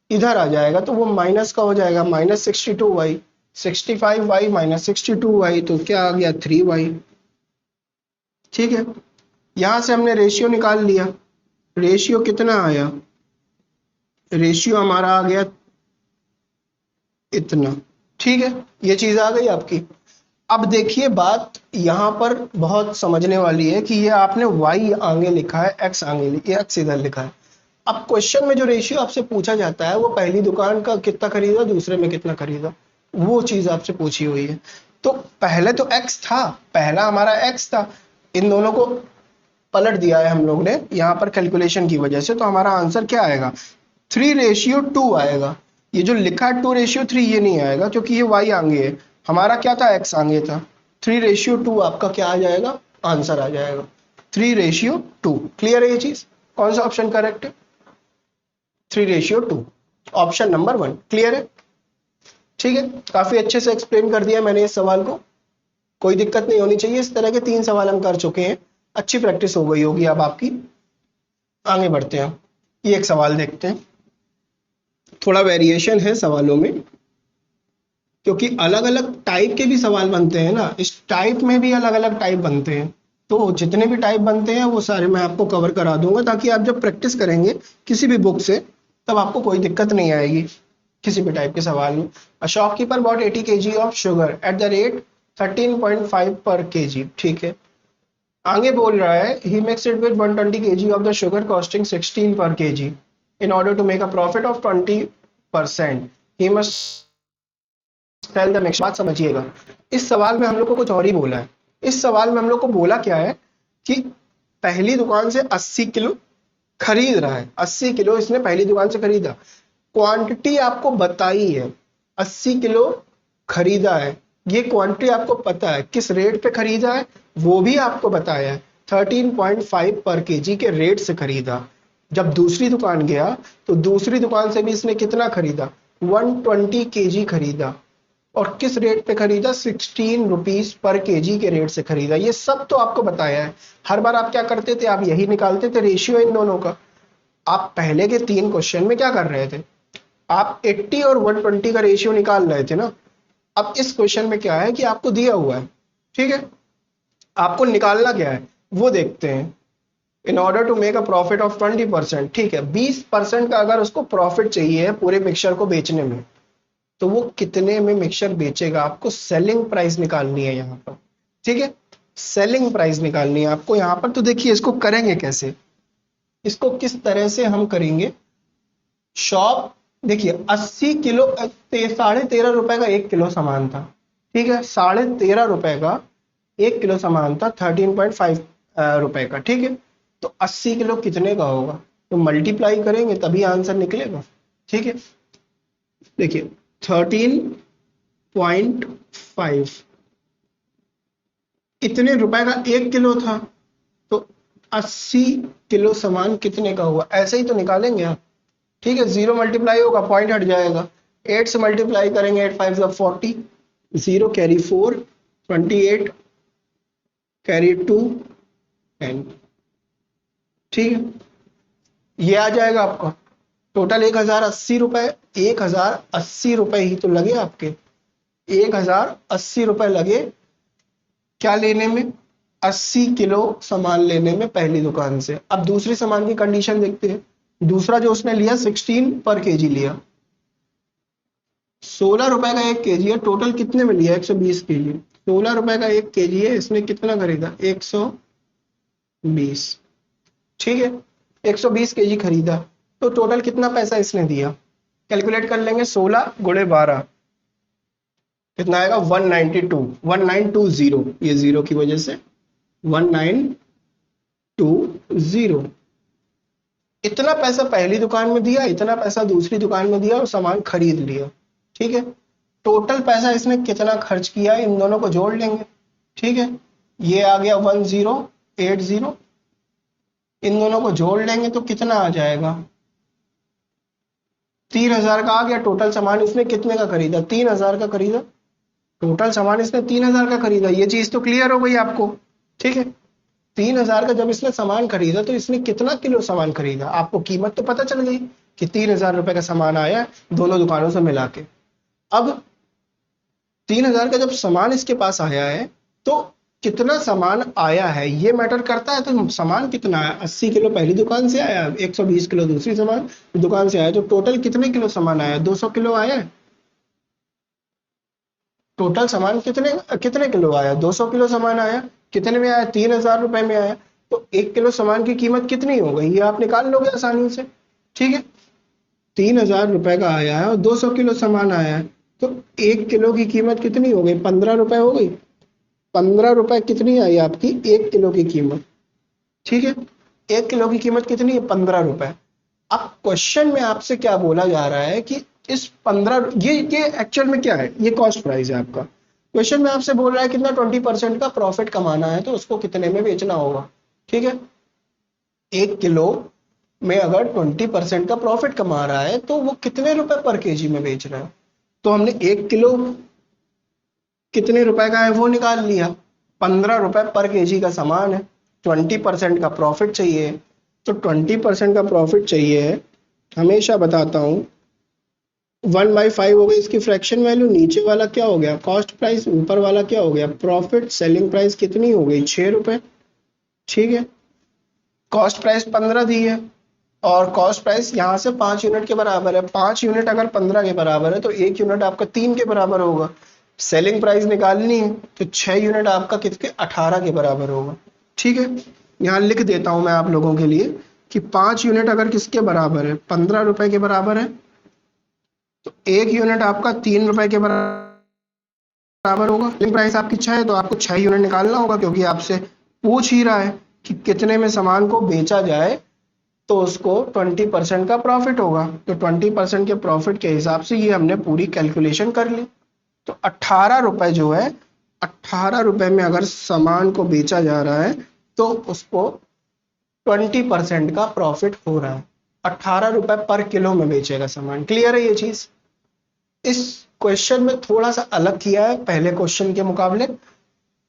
Speaker 1: इधर आ जाएगा, तो वो माइनस का हो जाएगा, minus 62y। 65y minus 62y, तो क्या आ गया 3y। ठीक है, यहां से हमने रेशियो निकाल लिया। रेशियो कितना आया, रेशियो हमारा आ गया इतना। ठीक है, ये चीज आ गई आपकी। अब देखिए बात यहाँ पर बहुत समझने वाली है कि ये आपने y आगे लिखा है, x आगे x इधर लिखा है। अब क्वेश्चन में जो रेशियो आपसे पूछा जाता है वो पहली दुकान का कितना खरीदा, दूसरे में कितना खरीदा, वो चीज आपसे पूछी हुई है। तो पहले तो x था, पहला हमारा x था, इन दोनों को पलट दिया है हम लोग ने यहाँ पर कैलकुलेशन की वजह से, तो हमारा आंसर क्या आएगा 3:2 आएगा। ये जो लिखा है 2:3 ये नहीं आएगा क्योंकि ये y आगे है, हमारा क्या था x आगे था। 3:2 आपका क्या आ जाएगा, आंसर आ जाएगा 3:2। क्लियर है ये चीज, कौन सा ऑप्शन करेक्ट है 3:2, ऑप्शन नंबर 1। क्लियर है, ठीक है, काफी अच्छे से एक्सप्लेन कर दिया मैंने इस सवाल को, कोई दिक्कत नहीं होनी चाहिए। इस तरह के 3 सवाल हम कर चुके हैं, अच्छी प्रैक्टिस हो गई होगी अब आपकी। आगे बढ़ते हैं, ये एक सवाल देखते हैं, थोड़ा वेरिएशन है सवालों में क्योंकि अलग अलग टाइप के भी सवाल बनते हैं ना, इस टाइप में भी अलग अलग टाइप बनते हैं, तो जितने भी टाइप बनते हैं वो सारे मैं आपको कवर करा दूंगा ताकि आप जब प्रैक्टिस करेंगे किसी भी बुक से तब आपको कोई दिक्कत नहीं आएगी किसी भी टाइप के सवाल में। A shopkeeper bought 80 kg of sugar at the rate 13.5 per kg। ठीक है, आगे बोल रहा है he makes it with 120 kg of the sugar costing 16 per kg। In order to make a profit of 20% he must sell the next. बात समझिएगा, इस सवाल में हम लोग को कुछ और ही बोला है। इस सवाल में हम लोग को बोला क्या है कि पहली दुकान से 80 किलो खरीद रहा है, 80 किलो इसने पहली दुकान से खरीदा, क्वांटिटी आपको बताई है 80 किलो खरीदा है, ये क्वांटिटी आपको पता है, किस रेट पे खरीदा है वो भी आपको बताया है, 13.5 पर केजी के रेट से खरीदा। जब दूसरी दुकान गया तो दूसरी दुकान से भी इसने कितना खरीदा 120 केजी खरीदा, और किस रेट पे खरीदा 16 रुपीज पर केजी के रेट से खरीदा। ये सब तो आपको बताया है। हर बार आप क्या करते थे, आप यही निकालते थे रेशियो इन दोनों का। आप पहले के 3 क्वेश्चन में क्या कर रहे थे, आप 80 और 120 का रेशियो निकाल रहे थे ना। अब इस क्वेश्चन में क्या है कि आपको दिया हुआ है, ठीक है, आपको निकालना क्या है वो देखते हैं। In order to make a profit of 20%, ठीक है, 20% का अगर उसको प्रॉफिट चाहिए पूरे मिक्सचर को बेचने में, तो वो कितने में मिक्सचर बेचेगा, आपको सेलिंग प्राइस निकालनी है यहाँ पर। ठीक है, सेलिंग प्राइस निकालनी है आपको यहाँ पर। तो देखिए इसको करेंगे कैसे, इसको किस तरह से हम करेंगे। शॉप देखिए 80 किलो 13.5 रुपए का 1 किलो सामान था, ठीक है, 13.5 रुपए का 1 किलो सामान था 13.5 रुपए का। ठीक है, तो 80 किलो कितने का होगा, तो मल्टीप्लाई करेंगे तभी आंसर निकलेगा। ठीक है, देखिए 13.5 इतने रुपए का 1 किलो था, तो 80 किलो सामान कितने का हुआ, ऐसे ही तो निकालेंगे आप। ठीक है, 0 मल्टीप्लाई होगा पॉइंट हट जाएगा, 8 से मल्टीप्लाई करेंगे 8 5 40, 0 कैरी 4, 28 कैरी 2 10। ठीक है, ये आ जाएगा आपका टोटल 1080 रुपए 1080 रुपए ही तो लगे आपके, 1080 रुपए लगे क्या लेने में, 80 किलो सामान लेने में पहली दुकान से। अब दूसरी सामान की कंडीशन देखते हैं। दूसरा जो उसने लिया 16 पर केजी लिया, 16 रुपए का 1 केजी है, टोटल कितने में लिया 120 केजी। 16 रुपए का 1 केजी है, इसने कितना खरीदा 120, ठीक है 120 केजी खरीदा, तो टोटल कितना पैसा इसने दिया, कैलकुलेट कर लेंगे 16 गुणे 12 कितना आएगा 192, 1920, ये जीरो की वजह से 1920। इतना पैसा पहली दुकान में दिया, इतना पैसा दूसरी दुकान में दिया और सामान खरीद लिया, ठीक है। टोटल पैसा इसने कितना खर्च किया इन दोनों को जोड़ लेंगे, ठीक है। ये आ गया 1080, इन दोनों को जोड़ लेंगे तो कितना आ जाएगा 3000 का आ गया। टोटल सामान इसने कितने का खरीदा, 3000 का खरीदा, टोटल सामान इसने 3000 का खरीदा। ये चीज तो क्लियर हो गई आपको, ठीक है। 3000 का जब इसने सामान खरीदा तो इसने कितना किलो सामान खरीदा, आपको कीमत तो पता चल गई कि 3000 रुपए का सामान आया दोनों दुकानों से मिला के। अब 3000 का जब सामान इसके पास आया है तो कितना सामान आया है ये मैटर करता है। तो सामान कितना आया, 80 किलो पहली दुकान से आया, 120 किलो दूसरी सामान दुकान से आया, तो टोटल कितने किलो सामान आया, 200 किलो आया। टोटल सामान कितने कितने किलो आया, 200 किलो सामान आया। कितने में आया, 3000 रुपए में आया। तो 1 किलो सामान की कीमत कितनी हो गई, ये आप निकाल लोगे आसानी से, ठीक है। 3000 रुपए का आया है और 200 किलो सामान आया है, तो 1 किलो की कीमत कितनी हो गई, 15 रुपए हो गई। 15 रुपए कितनी आई आपकी 1 किलो की कीमत, ठीक है। 1 किलो की कीमत कितनी है, 15 रुपए। अब क्वेश्चन में आपसे क्या बोला जा रहा है कि इस 15, ये एक्चुअल में क्या है, ये कॉस्ट प्राइस है आपका। क्वेश्चन में आपसे बोल रहा है कितना 20% का प्रॉफिट कमाना है, तो उसको कितने में बेचना होगा, ठीक है। 1 किलो में अगर 20% का प्रॉफिट कमा रहा है तो वो कितने रुपए पर केजी में बेच रहा है। तो हमने 1 किलो कितने रुपए का है वो निकाल लिया, 15 रुपए पर केजी का सामान है, 20% का प्रॉफिट चाहिए। तो 20% का प्रॉफिट चाहिए, हमेशा बताता हूं 1/5 हो गई इसकी फ्रैक्शन वैल्यू, नीचे वाला क्या हो गया कॉस्ट प्राइस, ऊपर वाला क्या हो गया प्रॉफिट। सेलिंग प्राइस कितनी हो गई 6 रुपए, ठीक है। कॉस्ट प्राइस 15 दी है और कॉस्ट प्राइस यहाँ से 5 यूनिट के बराबर है। 5 यूनिट अगर 15 के बराबर है तो 1 यूनिट आपका 3 के बराबर होगा। सेलिंग प्राइस निकालनी है तो 6 यूनिट आपका किसके 18 के बराबर होगा, ठीक है। यहाँ लिख देता हूं मैं आप लोगों के लिए कि 5 यूनिट अगर किसके बराबर है 15 रुपए के बराबर है, तो 1 यूनिट आपका 3 रुपए के बराबर होगा। सेलिंग प्राइस आपकी 6 है तो आपको 6 यूनिट निकालना होगा, क्योंकि आपसे पूछ ही रहा है कि कितने में सामान को बेचा जाए तो उसको 20% का प्रॉफिट होगा। तो 20% के प्रॉफिट के हिसाब से ये हमने पूरी कैलकुलेशन कर ली। तो 18 रुपए जो है, 18 रुपए में अगर सामान को बेचा जा रहा है तो उसको 20% का प्रॉफिट हो रहा है। 18 रुपए पर किलो में बेचेगा सामान। क्लियर है ये चीज। इस क्वेश्चन में थोड़ा सा अलग किया है पहले क्वेश्चन के मुकाबले।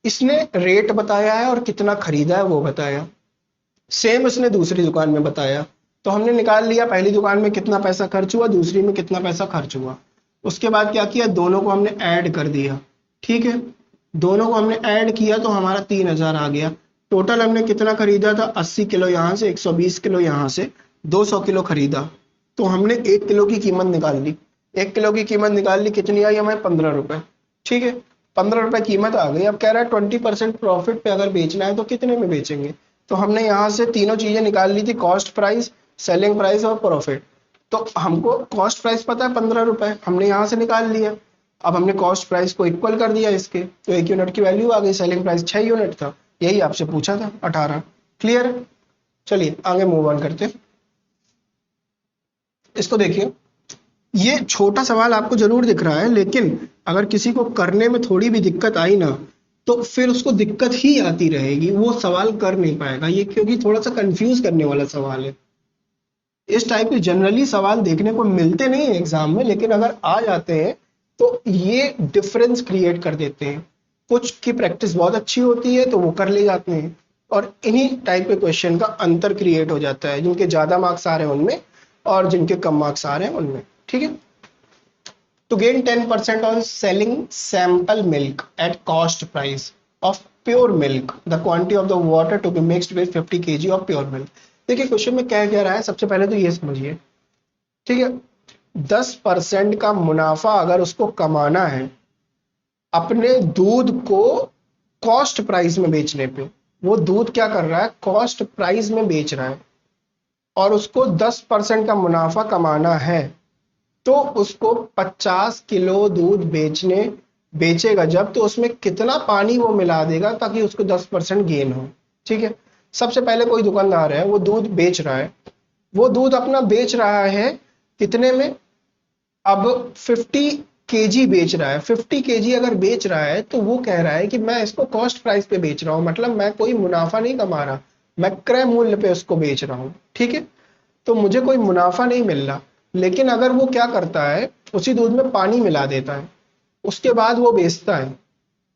Speaker 1: इसने रेट बताया है और कितना खरीदा है वो बताया। सेम इसने दूसरी दुकान में बताया, तो हमने निकाल लिया पहली दुकान में कितना पैसा खर्च हुआ, दूसरी में कितना पैसा खर्च हुआ। उसके बाद क्या किया, दोनों को हमने ऐड कर दिया, ठीक है। दोनों को हमने ऐड किया तो हमारा 3000 आ गया। टोटल हमने कितना खरीदा था, 80 किलो यहाँ से, 120 किलो यहाँ से, 200 किलो खरीदा। तो हमने 1 किलो की कीमत निकाल ली। 1 किलो की कीमत निकाल ली, कितनी आई हमें 15 रुपए, ठीक है। 15 रुपए कीमत आ गई। अब कह रहा है 20% प्रॉफिट पे अगर बेचना है तो कितने में बेचेंगे। तो हमने यहाँ से तीनों चीजें निकाल ली थी, कॉस्ट प्राइस, सेलिंग प्राइस और प्रॉफिट। तो हमको कॉस्ट प्राइस पता है 15 रुपए, हमने यहाँ से निकाल लिया। अब हमने कॉस्ट प्राइस को इक्वल कर दिया इसके, तो 1 यूनिट की वैल्यू आ गई। सेलिंग प्राइस 6 यूनिट था, यही आपसे पूछा था 18। क्लियर है। चलिए आगे मूव ऑन करते हैं। इसको देखिए, ये छोटा सवाल आपको जरूर दिख रहा है, लेकिन अगर किसी को करने में थोड़ी भी दिक्कत आई ना तो फिर उसको दिक्कत ही आती रहेगी, वो सवाल कर नहीं पाएगा ये, क्योंकि थोड़ा सा कंफ्यूज करने वाला सवाल है। इस टाइप के जनरली सवाल देखने को मिलते नहीं है एग्जाम में, लेकिन अगर आ जाते हैं तो ये डिफरेंस क्रिएट कर देते हैं। कुछ की प्रैक्टिस बहुत अच्छी होती है तो वो कर ले जाते हैं, और इन्हीं टाइप के क्वेश्चन का अंतर क्रिएट हो जाता है, जिनके ज्यादा मार्क्स आ रहे हैं उनमें और जिनके कम मार्क्स आ रहे हैं उनमें, ठीक है। to gain 10% on selling sample milk at cost price of pure milk, the quantity of the water to be mixed with 50 kg of pure milk। देखिए क्वेश्चन में क्या कह रहा है, सबसे पहले तो ये समझिए, ठीक है। 10% का मुनाफा अगर उसको कमाना है अपने दूध को कॉस्ट प्राइस में बेचने पे, वो दूध क्या कर रहा है, कॉस्ट प्राइस में बेच रहा है, और उसको 10% का मुनाफा कमाना है, तो उसको 50 किलो दूध बेचेगा जब, तो उसमें कितना पानी वो मिला देगा ताकि उसको 10% गेन हो, ठीक है। सबसे पहले कोई दुकानदार है, वो दूध बेच रहा है, वो दूध अपना बेच रहा है कितने में, अब 50 केजी बेच रहा है। 50 केजी अगर बेच रहा है तो वो कह रहा है कि मैं इसको कॉस्ट प्राइस पे बेच रहा हूँ, मतलब मैं कोई मुनाफा नहीं कमा रहा, मैं क्रय मूल्य पे उसको बेच रहा हूँ, ठीक है। तो मुझे कोई मुनाफा नहीं मिल रहा। लेकिन अगर वो क्या करता है, उसी दूध में पानी मिला देता है, उसके बाद वो बेचता है,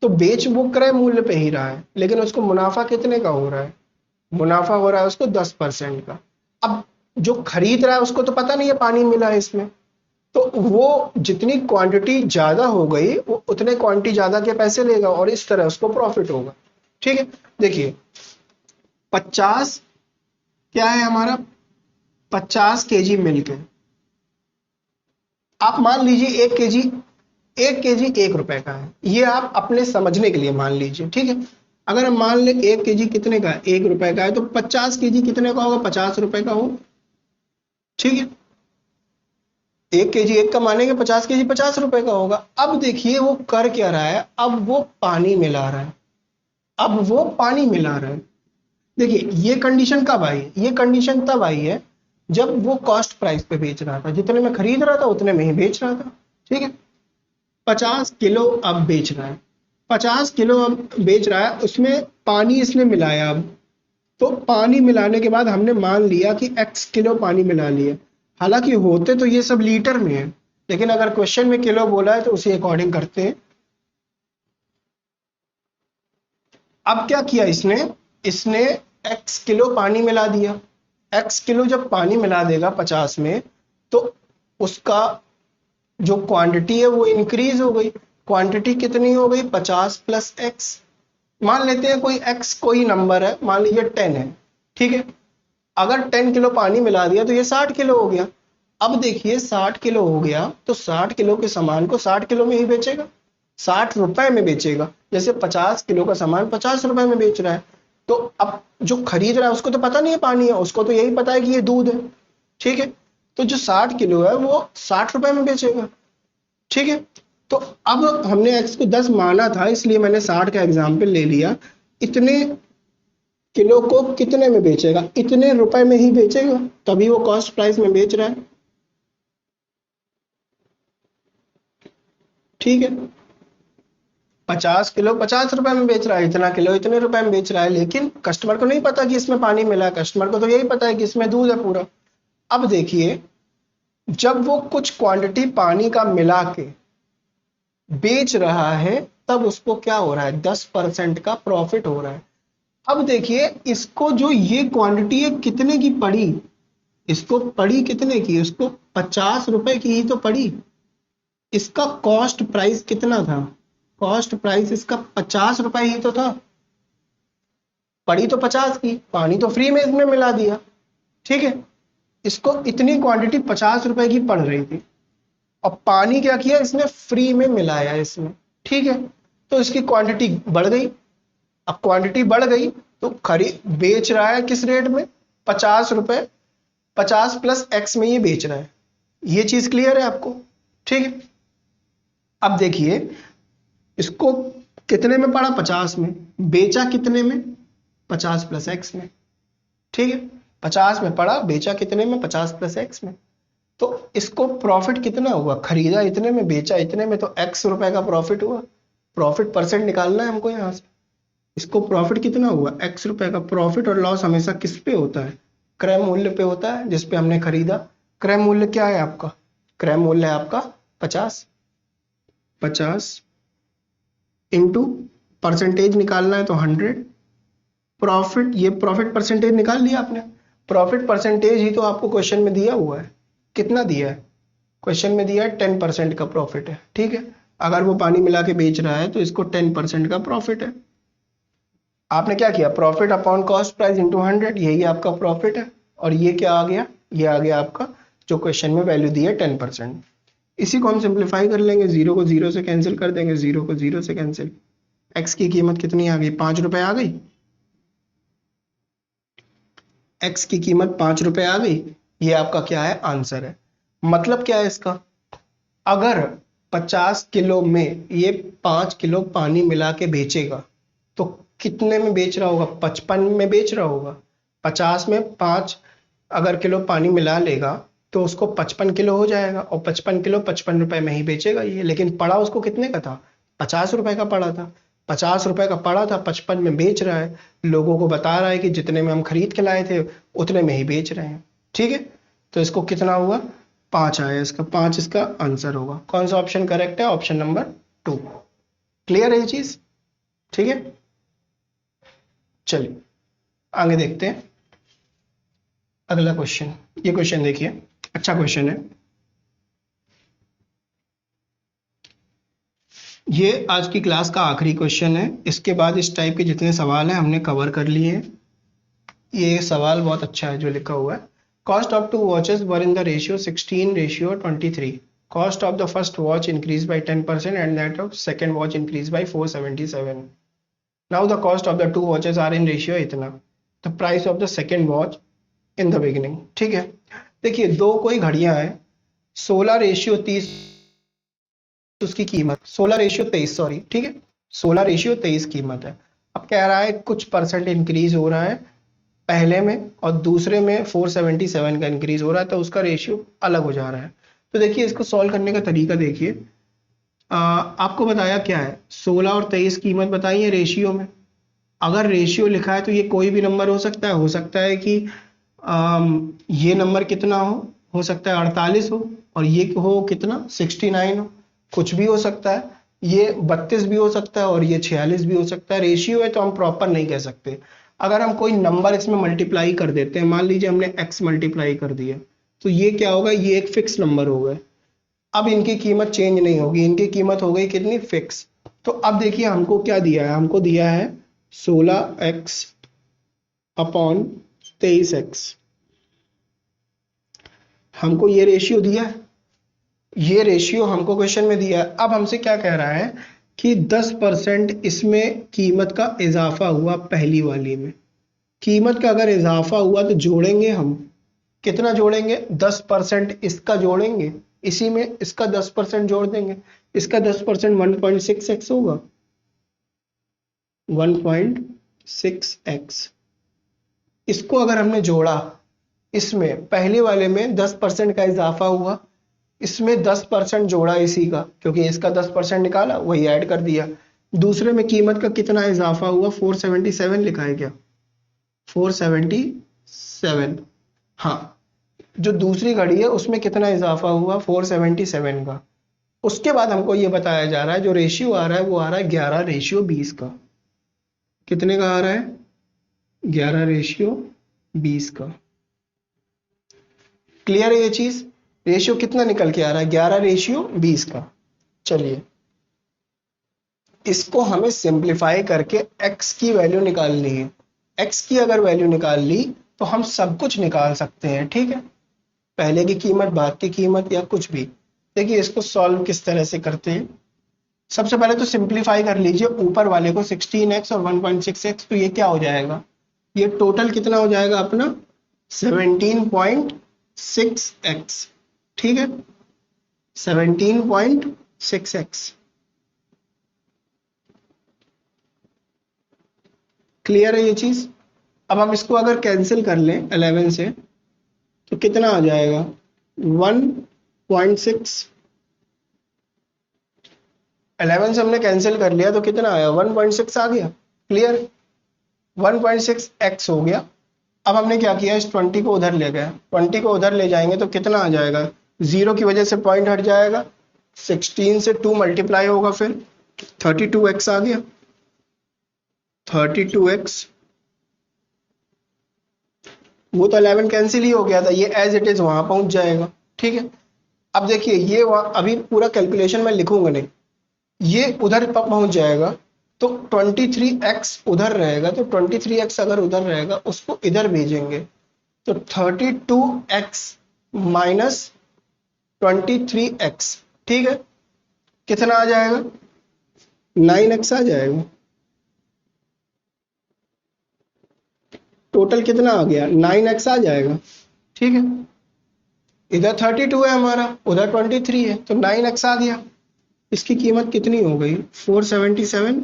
Speaker 1: तो बेच वो क्रय मूल्य पे ही रहा है, लेकिन उसको मुनाफा कितने का हो रहा है, मुनाफा हो रहा है उसको 10% का। अब जो खरीद रहा है उसको तो पता नहीं है पानी मिला है इसमें, तो वो जितनी क्वांटिटी ज्यादा हो गई वो उतने क्वांटिटी ज्यादा के पैसे लेगा और इस तरह उसको प्रॉफिट होगा, ठीक है। देखिए 50 क्या है हमारा, 50 केजी मिल्क है। आप मान लीजिए 1 केजी, 1 केजी 1 रुपए का है, ये आप अपने समझने के लिए मान लीजिए, ठीक है। अगर हम मान ले 1 केजी कितने का है, 1 रुपए का है, तो 50 केजी कितने का होगा, 50 रुपए का हो, ठीक है। 1 केजी 1 का मानेंगे, 50 केजी 50 रुपए का होगा। अब देखिए वो कर क्या रहा है, अब वो पानी मिला रहा है, अब वो पानी मिला रहा है। देखिए ये कंडीशन कब आई, ये कंडीशन तब आई है जब वो कॉस्ट प्राइस पे बेच रहा था, जितने में खरीद रहा था उतने में ही बेच रहा था, ठीक है। 50 किलो अब बेच रहा है, 50 किलो अब बेच रहा है, उसमें पानी इसने मिलाया। अब तो पानी मिलाने के बाद हमने मान लिया कि x किलो पानी मिला लिया, हालांकि होते तो ये सब लीटर में है, लेकिन अगर क्वेश्चन में किलो बोला है तो उसी अकॉर्डिंग करते हैं। अब क्या किया इसने, इसने x किलो पानी मिला दिया। x किलो जब पानी मिला देगा 50 में, तो उसका जो क्वांटिटी है वो इंक्रीज हो गई। क्वांटिटी कितनी हो गई, 50 प्लस एक्स। मान लेते हैं कोई x कोई नंबर है, मान लीजिए 10 है, ठीक है। अगर 10 किलो पानी मिला दिया तो ये 60 किलो हो गया। अब देखिए 60 किलो हो गया तो 60 किलो के सामान को 60 किलो में ही बेचेगा, 60 रुपए में बेचेगा। जैसे 50 किलो का सामान 50 रुपए में बेच रहा है, तो अब जो खरीद रहा है उसको तो पता नहीं है पानी है, उसको तो यही पता है कि ये दूध है, ठीक है। तो जो 60 किलो है वो 60 रुपए में बेचेगा, ठीक है। तो अब हमने x को 10 माना था, इसलिए मैंने 60 का एग्जाम्पल ले लिया। इतने किलो को कितने में बेचेगा, इतने रुपए में ही बेचेगा, तभी वो कॉस्ट प्राइस में बेच रहा है, ठीक है। 50 किलो 50 रुपए में बेच रहा है, इतना किलो इतने रुपए में बेच रहा है, लेकिन कस्टमर को नहीं पता कि इसमें पानी मिला है, कस्टमर को तो यही पता है कि इसमें दूध है पूरा। अब देखिए जब वो कुछ क्वांटिटी पानी का मिला के बेच रहा है, तब उसको क्या हो रहा है, 10% का प्रॉफिट हो रहा है। अब देखिए इसको जो ये क्वांटिटी है कितने की पड़ी, इसको पड़ी कितने की, इसको 50 रुपए की ही तो पड़ी। इसका कॉस्ट प्राइस कितना था, कॉस्ट प्राइस इसका 50 रुपए ही तो था, पड़ी तो 50 की, पानी तो फ्री में इसमें मिला दिया, ठीक है। इसको इतनी क्वांटिटी 50 रुपए की पड़ रही थी, और पानी क्या किया इसने, फ्री में मिलाया इसमें, ठीक है। तो इसकी क्वांटिटी बढ़ गई। अब क्वांटिटी बढ़ गई तो खरीद बेच रहा है किस रेट में, 50 रुपए, 50 प्लस एक्स में ये बेच रहा है। ये चीज क्लियर है आपको, ठीक है। अब देखिए इसको कितने में पड़ा, 50 में, बेचा कितने में, 50 प्लस एक्स में, ठीक है। 50 में पड़ा, बेचा कितने में, 50 प्लस एक्स में। तो इसको प्रॉफिट कितना हुआ, खरीदा इतने में, बेचा इतने में, तो x रुपए का प्रॉफिट हुआ। प्रॉफिट परसेंट निकालना है हमको यहाँ से। इसको प्रॉफिट कितना हुआ, x रुपए का। प्रॉफिट और लॉस हमेशा किस पे होता है, क्रय मूल्य पे होता है, जिसपे हमने खरीदा। क्रय मूल्य क्या है आपका, क्रय मूल्य है आपका 50, 50 इंटू परसेंटेज निकालना है तो 100। प्रॉफिट, ये प्रॉफिट परसेंटेज निकाल लिया आपने। प्रॉफिट परसेंटेज ही तो आपको क्वेश्चन में दिया हुआ है, कितना दिया है, क्वेश्चन में दिया है 10% का प्रॉफिट है, ठीक है। अगर वो पानी मिला के बेच रहा है तो इसको 10% का प्रॉफिट है। आपने क्या किया, profit upon cost price into 100, यही आपका प्रॉफिट है। और ये क्या आ गया, ये आ गया आपका जो क्वेश्चन में वैल्यू दी है 10%। इसी को हम सिंप्लीफाई कर लेंगे, जीरो को जीरो से कैंसिल कर देंगे, जीरो को जीरो से कैंसिल। एक्स की कीमत कितनी आ गई, 5 रुपए आ गई। एक्स की कीमत 5 रुपए आ गई। ये आपका क्या है, आंसर है। मतलब क्या है इसका, अगर 50 किलो में ये 5 किलो पानी मिला के बेचेगा तो कितने में बेच रहा होगा, 55 में बेच रहा होगा। 50 में 5 अगर किलो पानी मिला लेगा तो उसको 55 किलो हो जाएगा, और 55 किलो 55 रुपए में ही बेचेगा ये। लेकिन पड़ा उसको कितने का था, 50 रुपए का पड़ा था। 50 रुपए का पड़ा था, 55 में बेच रहा है, लोगों को बता रहा है कि जितने में हम खरीद के लाए थे उतने में ही बेच रहे हैं, ठीक है। तो इसको कितना हुआ, 5 आया, इसका 5 इसका आंसर होगा। कौन सा ऑप्शन करेक्ट है, ऑप्शन नंबर 2। क्लियर है ये चीज, ठीक है। चलिए आगे देखते हैं अगला क्वेश्चन। ये क्वेश्चन देखिए, अच्छा क्वेश्चन है। ये आज की क्लास का आखिरी क्वेश्चन है, इसके बाद इस टाइप के जितने सवाल हैं हमने कवर कर लिए हैं। ये सवाल बहुत अच्छा है जो लिखा हुआ है। Cost of 2 watches were in the ratio 16:23। Cost of the first watch increase by 10% and that of second watch increase by 477। Now the cost of the 2 watches are in ratio इतना। The price of the second watch in the beginning, ठीक है। देखिए दो कोई घड़ियां हैं, 16:30 उसकी कीमत, 16:23 सॉरी, ठीक है। 16:23 कीमत है। अब कह रहा है कुछ परसेंट इंक्रीज हो रहा है पहले में और दूसरे में 477 का इंक्रीज हो रहा है, तो उसका रेशियो अलग हो जा रहा है। तो देखिए इसको सॉल्व करने का तरीका देखिए। आपको बताया क्या है, 16 और 23 कीमत बताई है रेशियो में। अगर रेशियो लिखा है तो ये कोई भी नंबर हो सकता है कि ये नंबर कितना हो सकता है 48 हो, और ये हो कितना 69 हो, कुछ भी हो सकता है। ये 32 भी हो सकता है और ये 46 भी हो सकता है। रेशियो है तो हम प्रॉपर नहीं कह सकते। अगर हम कोई नंबर इसमें मल्टीप्लाई कर देते हैं, मान लीजिए हमने x मल्टीप्लाई कर दिया, तो ये क्या होगा, ये एक फिक्स नंबर हो गए। अब इनकी कीमत चेंज नहीं होगी, इनकी कीमत हो गई कितनी, फिक्स। तो अब देखिए हमको क्या दिया है, हमको दिया है 16x अपॉन 23x। हमको ये रेशियो दिया है, ये रेशियो हमको क्वेश्चन में दिया है। अब हमसे क्या कह रहा है कि 10% इसमें कीमत का इजाफा हुआ, पहली वाली में कीमत का अगर इजाफा हुआ तो जोड़ेंगे हम, कितना जोड़ेंगे, 10% इसका जोड़ेंगे, इसी में इसका 10% जोड़ देंगे। इसका 10% 1.6x होगा, 1.6x। इसको अगर हमने जोड़ा, इसमें पहले वाले में 10% का इजाफा हुआ, इसमें 10% जोड़ा इसी का, क्योंकि इसका 10% निकाला वही ऐड कर दिया। दूसरे में कीमत का कितना इजाफा हुआ, 477 लिखा है क्या, 477। हाँ, जो दूसरी घड़ी है उसमें कितना इजाफा हुआ, 477 का। उसके बाद हमको ये बताया जा रहा है जो रेशियो आ रहा है वो आ रहा है 11:20 का। कितने का आ रहा है, 11:20 का। क्लियर है ये चीज, रेशियो कितना निकल के आ रहा है, 11:20 का। चलिए इसको हमें सिंप्लीफाई करके x की वैल्यू निकालनी है। x की अगर वैल्यू निकाल ली तो हम सब कुछ निकाल सकते हैं, ठीक है। पहले की कीमत, बाद की कीमत, या कुछ भी। देखिए इसको सॉल्व किस तरह से करते हैं। सबसे पहले तो सिंप्लीफाई कर लीजिए ऊपर वाले को, 16x और 1.6x, तो ये क्या हो जाएगा, ये टोटल कितना हो जाएगा अपना 17.6x, ठीक है, 17.6x। क्लियर है ये चीज। अब हम इसको अगर कैंसिल कर लें 11 से तो कितना आ जाएगा, 1.6। 11 से हमने कैंसिल कर लिया तो कितना आया, 1.6 आ गया। क्लियर, 1.6x हो गया। अब हमने क्या किया, इस 20 को उधर ले गया, 20 को उधर ले जाएंगे तो कितना आ जाएगा, जीरो की वजह से पॉइंट हट जाएगा, 16 से 2 मल्टीप्लाई होगा, फिर 32x आ गया, 32x। वो तो 11 कैंसिल ही हो गया था, ये एज इट इज वहां पहुंच जाएगा, ठीक है। अब देखिए ये अभी पूरा कैलकुलेशन मैं लिखूंगा नहीं, ये उधर पहुंच जाएगा तो 23x उधर रहेगा, तो 23x अगर उधर रहेगा उसको इधर भेजेंगे तो 32x माइनस 23x, ठीक है, कितना आ जाएगा 9x आ जाएगा। टोटल कितना आ गया 9x आ जाएगा, ठीक है। इधर 32 है हमारा, उधर 23 है, तो 9x आ गया। इसकी कीमत कितनी हो गई 477।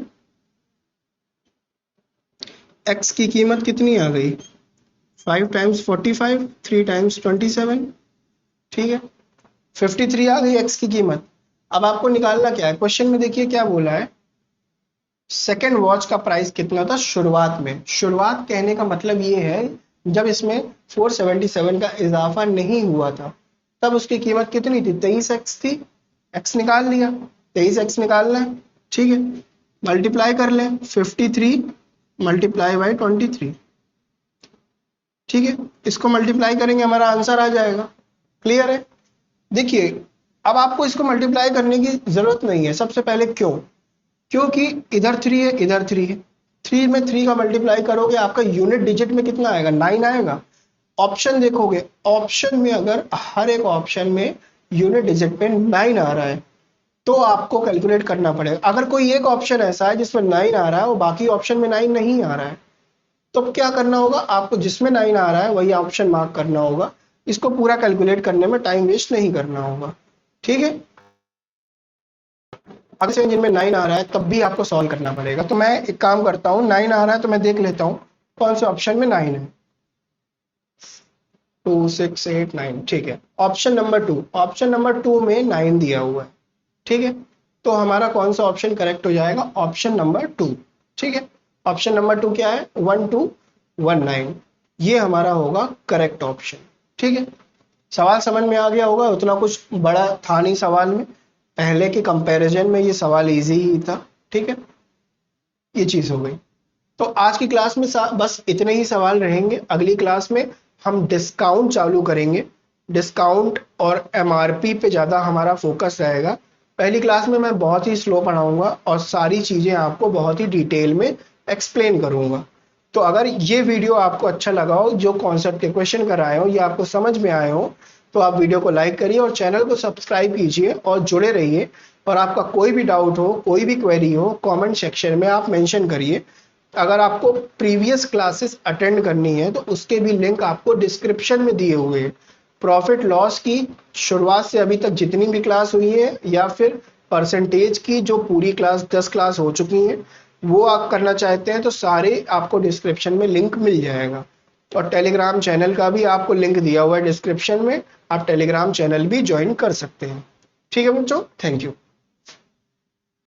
Speaker 1: x की कीमत कितनी आ गई 5 टाइम्स 45, 3 टाइम्स 27, ठीक है, 53 आ गई x की कीमत। अब आपको निकालना क्या है, क्वेश्चन में देखिए क्या बोला है, सेकेंड वॉच का प्राइस कितना था शुरुआत में। शुरुआत कहने का मतलब ये है जब इसमें 477 का इजाफा नहीं हुआ था तब उसकी कीमत कितनी थी 23x थी। x निकाल लिया, 23x निकालना है, ठीक है, मल्टीप्लाई कर लें 53 मल्टीप्लाई बाई 23, ठीक है, इसको मल्टीप्लाई करेंगे हमारा आंसर आ जाएगा। क्लियर है। देखिए अब आपको इसको मल्टीप्लाई करने की जरूरत नहीं है। सबसे पहले क्यों, क्योंकि इधर 3 है इधर 3 है, 3 में 3 का मल्टीप्लाई करोगे आपका यूनिट डिजिट में कितना आएगा 9 आएगा। ऑप्शन देखोगे, ऑप्शन में अगर हर एक ऑप्शन में यूनिट डिजिट में 9 आ रहा है तो आपको कैलकुलेट करना पड़ेगा। अगर कोई एक ऑप्शन ऐसा है जिसमें 9 आ रहा है और बाकी ऑप्शन में 9 नहीं आ रहा है तो क्या करना होगा, आपको जिसमें 9 आ रहा है वही ऑप्शन मार्क करना होगा। इसको पूरा कैलकुलेट करने में टाइम वेस्ट नहीं करना होगा, ठीक है। अगर से जिनमें 9 आ रहा है तब भी आपको सॉल्व करना पड़ेगा। तो मैं एक काम करता हूँ, 9 आ रहा है तो मैं देख लेता हूँ कौन से ऑप्शन में 9 है। 2 6 8 9, ठीक है, ऑप्शन नंबर 2, ऑप्शन नंबर 2 में 9 दिया हुआ है, ठीक है। तो हमारा कौन सा ऑप्शन करेक्ट हो जाएगा, ऑप्शन नंबर 2, ठीक है। ऑप्शन नंबर 2 क्या है 1219, ये हमारा होगा करेक्ट ऑप्शन, ठीक है। सवाल समझ में आ गया होगा, उतना कुछ बड़ा था नहीं सवाल में, पहले के कंपैरिजन में ये सवाल इजी ही था, ठीक है। ये चीज हो गई। तो आज की क्लास में बस इतने ही सवाल रहेंगे। अगली क्लास में हम डिस्काउंट चालू करेंगे, डिस्काउंट और एमआरपी पे ज़्यादा हमारा फोकस रहेगा। पहली क्लास में मैं बहुत ही स्लो पढ़ाऊंगा और सारी चीज़ें आपको बहुत ही डिटेल में एक्सप्लेन करूंगा। तो अगर ये वीडियो आपको अच्छा लगा हो, जो कॉन्सेप्ट के क्वेश्चन कराए हो ये आपको समझ में आए हो, तो आप वीडियो को लाइक करिए और चैनल को सब्सक्राइब कीजिए और जुड़े रहिए। और आपका कोई भी डाउट हो, कोई भी क्वेरी हो, कमेंट सेक्शन में आप मेंशन करिए। अगर आपको प्रीवियस क्लासेस अटेंड करनी है तो उसके भी लिंक आपको डिस्क्रिप्शन में दिए हुए हैं। प्रॉफिट लॉस की शुरुआत से अभी तक जितनी भी क्लास हुई है या फिर परसेंटेज की जो पूरी क्लास 10 क्लास हो चुकी हैं वो आप करना चाहते हैं तो सारे आपको डिस्क्रिप्शन में लिंक मिल जाएगा। और टेलीग्राम चैनल का भी आपको लिंक दिया हुआ है डिस्क्रिप्शन में, आप टेलीग्राम चैनल भी ज्वाइन कर सकते हैं। ठीक है बच्चों, थैंक यू।